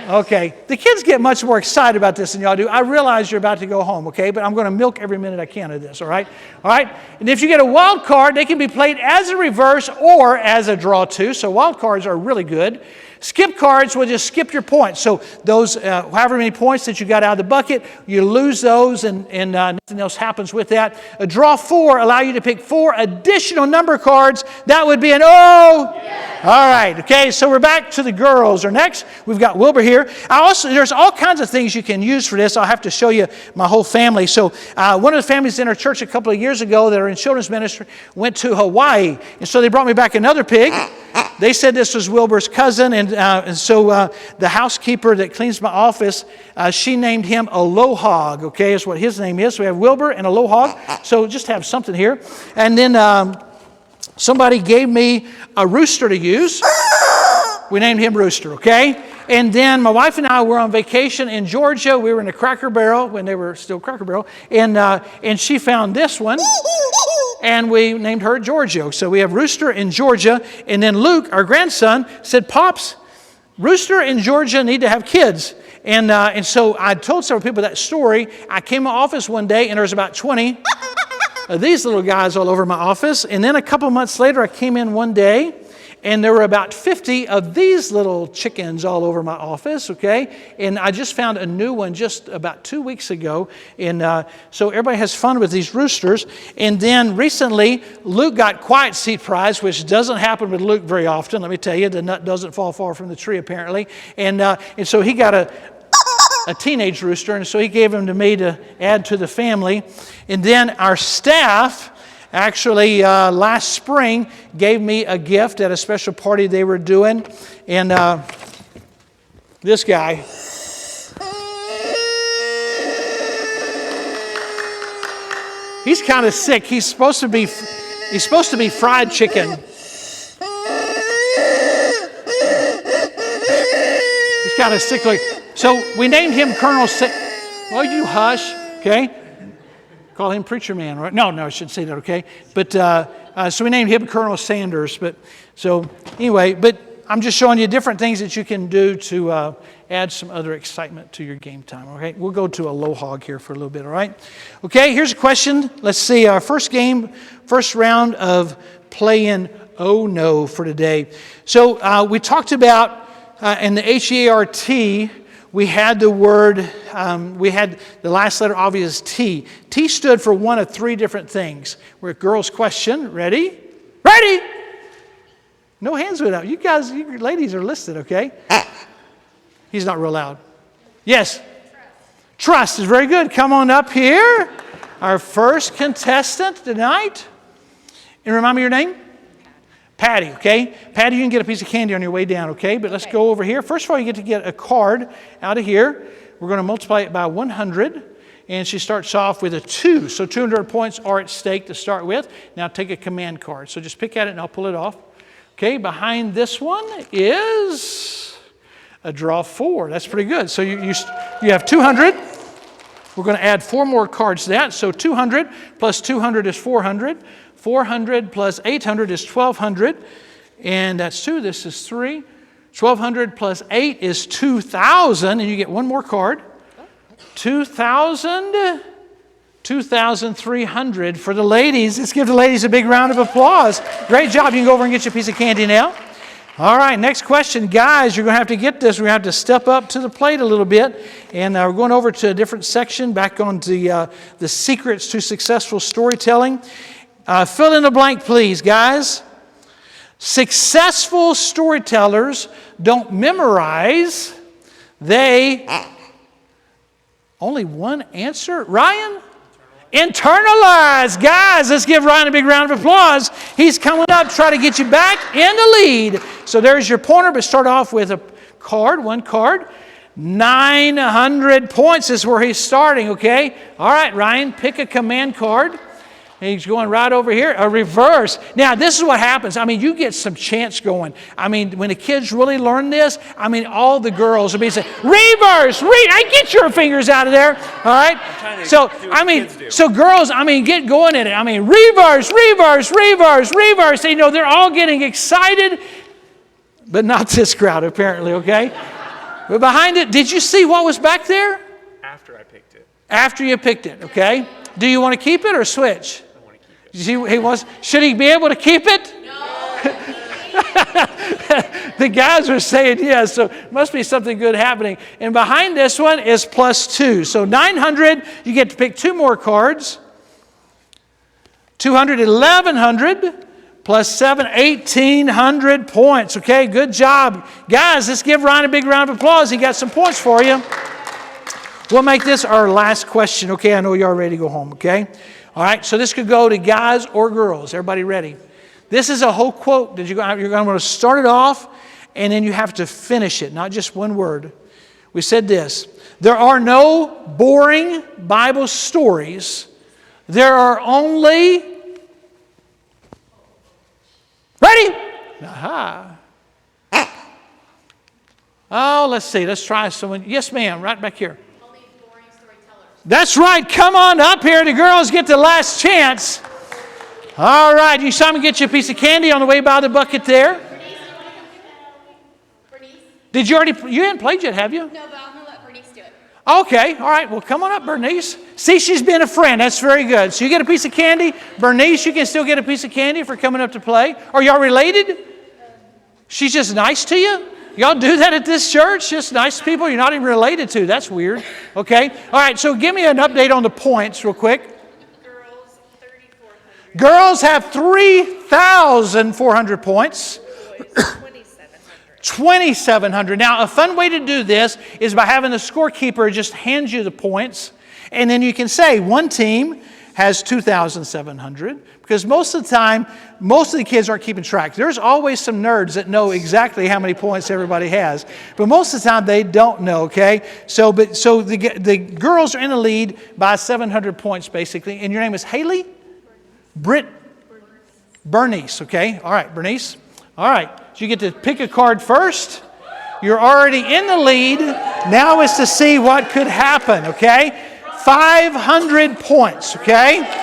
Okay. The kids get much more excited about this than y'all do. I realize you're about to go home, okay? But I'm going to milk every minute I can of this, all right? All right? And if you get a wild card, they can be played as a reverse or as a draw two. So wild cards are really good. Skip cards will just skip your points. So those, however many points that you got out of the bucket, you lose those and nothing else happens with that. A draw four allow you to pick four additional number cards. That would be an O. Yes. All right. Okay, so we're back to the girls. Or next, we've got Wilbur here. There's all kinds of things you can use for this. I'll have to show you my whole family. So one of the families in our church a couple of years ago that are in children's ministry went to Hawaii. And so they brought me back another pig. They said this was Wilbur's cousin, and so the housekeeper that cleans my office, she named him Alohog, okay, is what his name is. So we have Wilbur and Alohog, so just have something here. And then somebody gave me a rooster to use. We named him Rooster, okay? And then my wife and I were on vacation in Georgia. We were in a Cracker Barrel when they were still Cracker Barrel. And she found this one, and we named her Giorgio. So we have Rooster in Georgia. And then Luke, our grandson, said, Pops, Rooster and Georgia need to have kids. And so I told several people that story. I came to my office one day, and there was about 20 of these little guys all over my office. And then a couple months later, I came in one day, and there were about 50 of these little chickens all over my office, okay? And I just found a new one just about 2 weeks ago. And so everybody has fun with these roosters. And then recently, Luke got quiet seat prize, which doesn't happen with Luke very often. Let me tell you, the nut doesn't fall far from the tree, apparently. And so he got a teenage rooster, and so he gave him to me to add to the family. And then our staff actually, last spring, gave me a gift at a special party they were doing. And this guy. He's kind of sick. He's supposed to be fried chicken. He's kind of sickly. So we named him Colonel Well, you hush, okay? Call him Preacher Man, right? No, I shouldn't say that, okay? But so we named him Colonel Sanders. But so anyway, but I'm just showing you different things that you can do to add some other excitement to your game time, okay? We'll go to a low hog here for a little bit, all right? Okay, here's a question. Let's see, our first round of playing Oh No for today. So we talked about in the HEART, we had the word, we had the last letter, obvious, T. T stood for one of three different things. We're a girl's question. Ready? Ready! No hands went up. You guys, you ladies are listed, okay? He's not real loud. Yes? Trust is very good. Come on up here. Our first contestant tonight. And remind me your name? Patty, okay? Patty, you can get a piece of candy on your way down, okay? But let's go over here. First of all, you get to get a card out of here. We're going to multiply it by 100. And she starts off with a 2. So 200 points are at stake to start with. Now take a command card. So just pick at it and I'll pull it off. Okay, behind this one is a draw 4. That's pretty good. So you have 200. We're going to add 4 more cards to that. So 200 plus 200 is 400. 400 plus 800 is 1,200. And that's 2. This is 3. 1,200 plus 8 is 2,000. And you get one more card. 2,000. 2,300 for the ladies. Let's give the ladies a big round of applause. Great job. You can go over and get your piece of candy now. All right, next question. Guys, you're going to have to get this. We're going to have to step up to the plate a little bit. And we're going over to a different section, back on the secrets to successful storytelling. Fill in the blank, please, guys. Successful storytellers don't memorize. They... Only one answer? Ryan? Internalize. Guys, let's give Ryan a big round of applause. He's coming up, try to get you back in the lead. So there's your pointer, but start off with a card, one card. 900 points is where he's starting, okay? All right, Ryan, pick a command card. He's going right over here, a reverse. Now, this is what happens. I mean, you get some chance going. I mean, when the kids really learn this, I mean, all the girls will be saying, reverse, get your fingers out of there, all right? So, I mean, so girls, I mean, get going in it. I mean, reverse, reverse, reverse, reverse. You know, they're all getting excited, but not this crowd, apparently, okay? But behind it, did you see what was back there? After I picked it. After you picked it, okay? Do you want to keep it or switch? You see, should he be able to keep it? No. The guys are saying yes, so must be something good happening. And behind this one is +2. So 900, you get to pick 2 more cards. 200, 1,100, plus 7, 1,800 points. Okay, good job. Guys, let's give Ryan a big round of applause. He got some points for you. We'll make this our last question. Okay, I know you're ready to go home, okay? All right, so this could go to guys or girls. Everybody ready? This is a whole quote that you're going to start it off, and then you have to finish it, not just one word. We said this: there are no boring Bible stories. There are only ready? Aha. Oh, let's see. Let's try someone. Yes, ma'am. Right back here. Only boring storytellers. That's right. Come on up here. The girls get the last chance. All right. You saw me get you a piece of candy on the way by the bucket there. Bernice, you want to come do that? Bernice? Did you already? You hadn't played yet, have you? No, but I'm going to let Bernice do it. Okay. All right. Well, come on up, Bernice. See, she's been a friend. That's very good. So you get a piece of candy. Bernice, you can still get a piece of candy for coming up to play. Are y'all related? She's just nice to you? Y'all do that at this church? Just nice people you're not even related to. That's weird. Okay. All right. So give me an update on the points real quick. Girls, 3,400. Girls have 3,400 points. 2,700. Now, a fun way to do this is by having the scorekeeper just hand you the points. And then you can say one team has 2,700. Because most of the time, most of the kids aren't keeping track. There's always some nerds that know exactly how many points everybody has. But most of the time, they don't know, okay? So the girls are in the lead by 700 points, basically. And your name is Haley? Bernice, okay? All right, Bernice. All right, so you get to pick a card first. You're already in the lead. Now is to see what could happen, okay? 500 points, okay?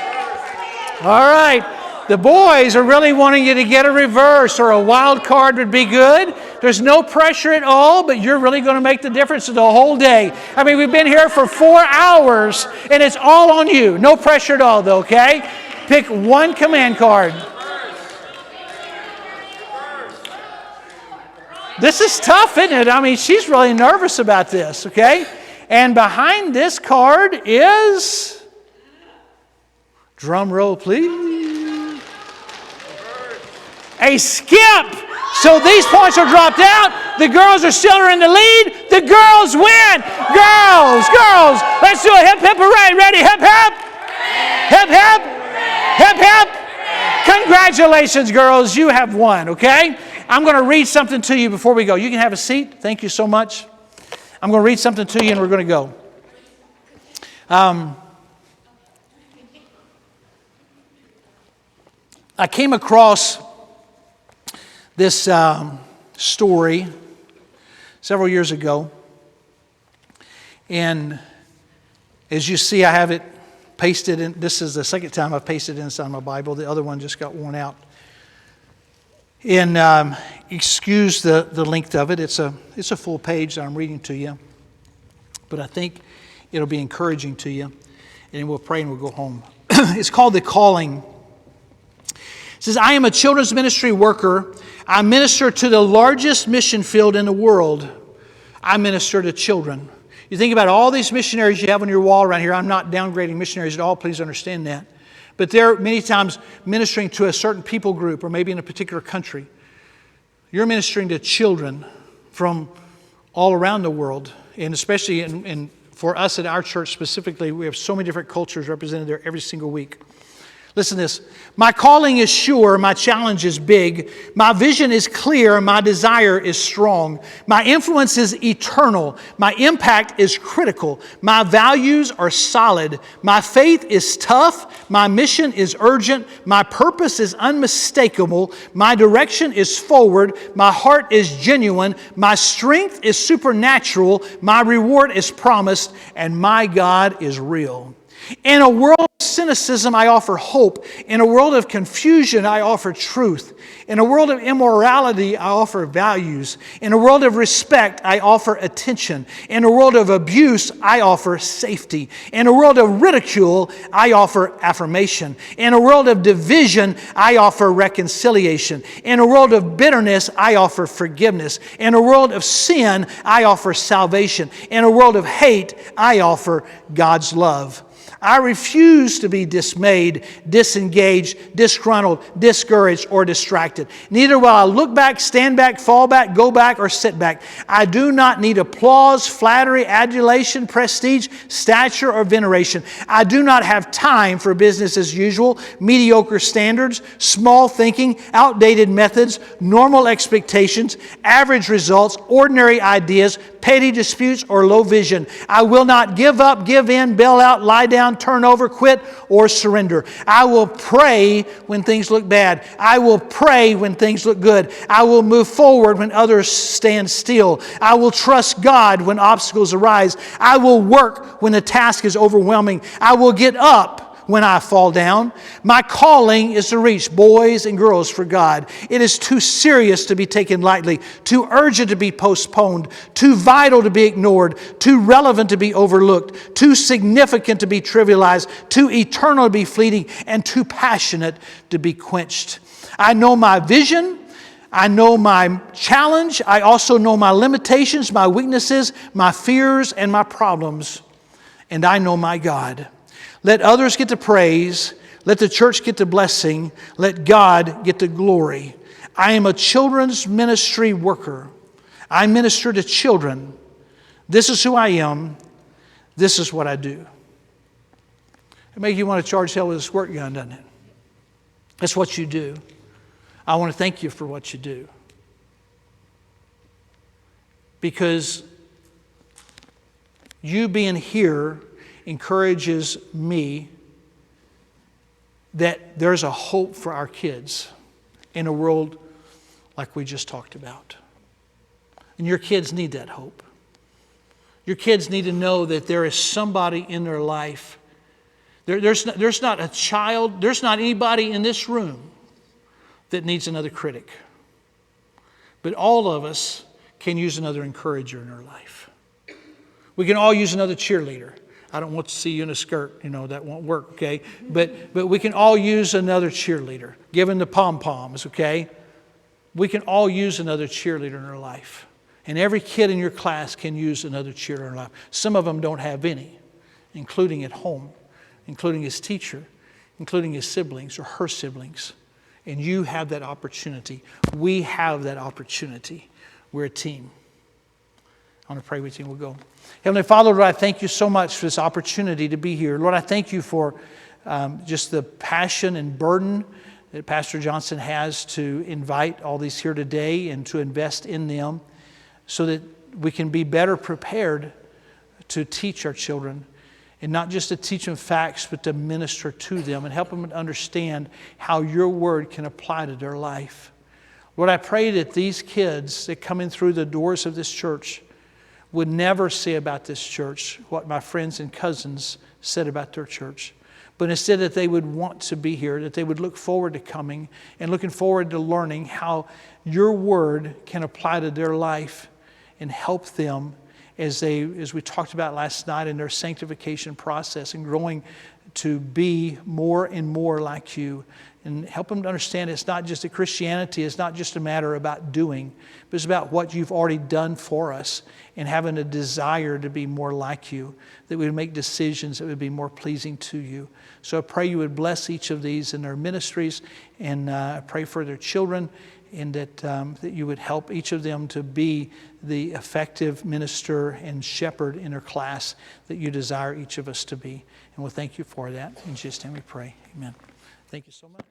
All right. The boys are really wanting you to get a reverse or a wild card would be good. There's no pressure at all, but you're really going to make the difference the whole day. I mean, we've been here for 4 hours, and it's all on you. No pressure at all, though, okay? Pick one command card. This is tough, isn't it? I mean, she's really nervous about this, okay? And behind this card is... Drum roll, please. A skip. So these points are dropped out. The girls are still in the lead. The girls win. Girls, let's do a hip, hip, hooray. Ready? Hip, hip. Hip, hip. Hip, hip. Congratulations, girls. You have won, okay? I'm going to read something to you before we go. You can have a seat. Thank you so much. I'm going to read something to you and we're going to go. I came across this story several years ago. And as you see, I have it pasted in. This is the second time I've pasted it inside my Bible. The other one just got worn out. And excuse the length of it. It's a full page that I'm reading to you. But I think it'll be encouraging to you. And we'll pray and we'll go home. It's called The Calling. It says, I am a children's ministry worker. I minister to the largest mission field in the world. I minister to children. You think about all these missionaries you have on your wall around here. I'm not downgrading missionaries at all. Please understand that. But they're many times ministering to a certain people group or maybe in a particular country. You're ministering to children from all around the world. And especially for us at our church specifically, we have so many different cultures represented there every single week. Listen to this. My calling is sure, my challenge is big. My vision is clear, my desire is strong. My influence is eternal. My impact is critical. My values are solid. My faith is tough. My mission is urgent. My purpose is unmistakable. My direction is forward. My heart is genuine. My strength is supernatural. My reward is promised. And my God is real. In a world of cynicism, I offer hope. In a world of confusion, I offer truth. In a world of immorality, I offer values. In a world of respect, I offer attention. In a world of abuse, I offer safety. In a world of ridicule, I offer affirmation. In a world of division, I offer reconciliation. In a world of bitterness, I offer forgiveness. In a world of sin, I offer salvation. In a world of hate, I offer God's love. I refuse to be dismayed, disengaged, disgruntled, discouraged, or distracted. Neither will I look back, stand back, fall back, go back, or sit back. I do not need applause, flattery, adulation, prestige, stature, or veneration. I do not have time for business as usual, mediocre standards, small thinking, outdated methods, normal expectations, average results, ordinary ideas, petty disputes, or low vision. I will not give up, give in, bail out, lie down, down, turn over, quit, or surrender. I will pray when things look bad. I will pray when things look good. I will move forward when others stand still. I will trust God when obstacles arise. I will work when the task is overwhelming. I will get up when I fall down. My calling is to reach boys and girls for God. It is too serious to be taken lightly, too urgent to be postponed, too vital to be ignored, too relevant to be overlooked, too significant to be trivialized, too eternal to be fleeting, and too passionate to be quenched. I know my vision. I know my challenge. I also know my limitations, my weaknesses, my fears, and my problems. And I know my God. Let others get the praise. Let the church get the blessing. Let God get the glory. I am a children's ministry worker. I minister to children. This is who I am. This is what I do. It makes you want to charge hell with a squirt gun, doesn't it? That's what you do. I want to thank you for what you do. Because you being here encourages me that there's a hope for our kids in a world like we just talked about. And your kids need that hope. Your kids need to know that there is somebody in their life. There's not a child, there's not anybody in this room that needs another critic. But all of us can use another encourager in our life. We can all use another cheerleader. I don't want to see you in a skirt, that won't work, okay? But we can all use another cheerleader. Given the pom-poms, okay? We can all use another cheerleader in our life. And every kid in your class can use another cheerleader in their life. Some of them don't have any, including at home, including his teacher, including his siblings or her siblings. And you have that opportunity. We have that opportunity. We're a team. I want to pray with you and we'll go. Heavenly Father, Lord, I thank you so much for this opportunity to be here. Lord, I thank you for just the passion and burden that Pastor Johnson has to invite all these here today and to invest in them so that we can be better prepared to teach our children. And not just to teach them facts, but to minister to them and help them to understand how your word can apply to their life. Lord, I pray that these kids that come in through the doors of this church would never say about this church what my friends and cousins said about their church. But instead that they would want to be here, that they would look forward to coming and looking forward to learning how your word can apply to their life and help them as we talked about last night in their sanctification process and growing to be more and more like you. And help them to understand it's not just that Christianity is not just a matter about doing, but it's about what you've already done for us and having a desire to be more like you, that we would make decisions that would be more pleasing to you. So I pray you would bless each of these in their ministries, and I pray for their children, and that you would help each of them to be the effective minister and shepherd in their class that you desire each of us to be. And we'll thank you for that. In Jesus' name we pray. Amen. Thank you so much.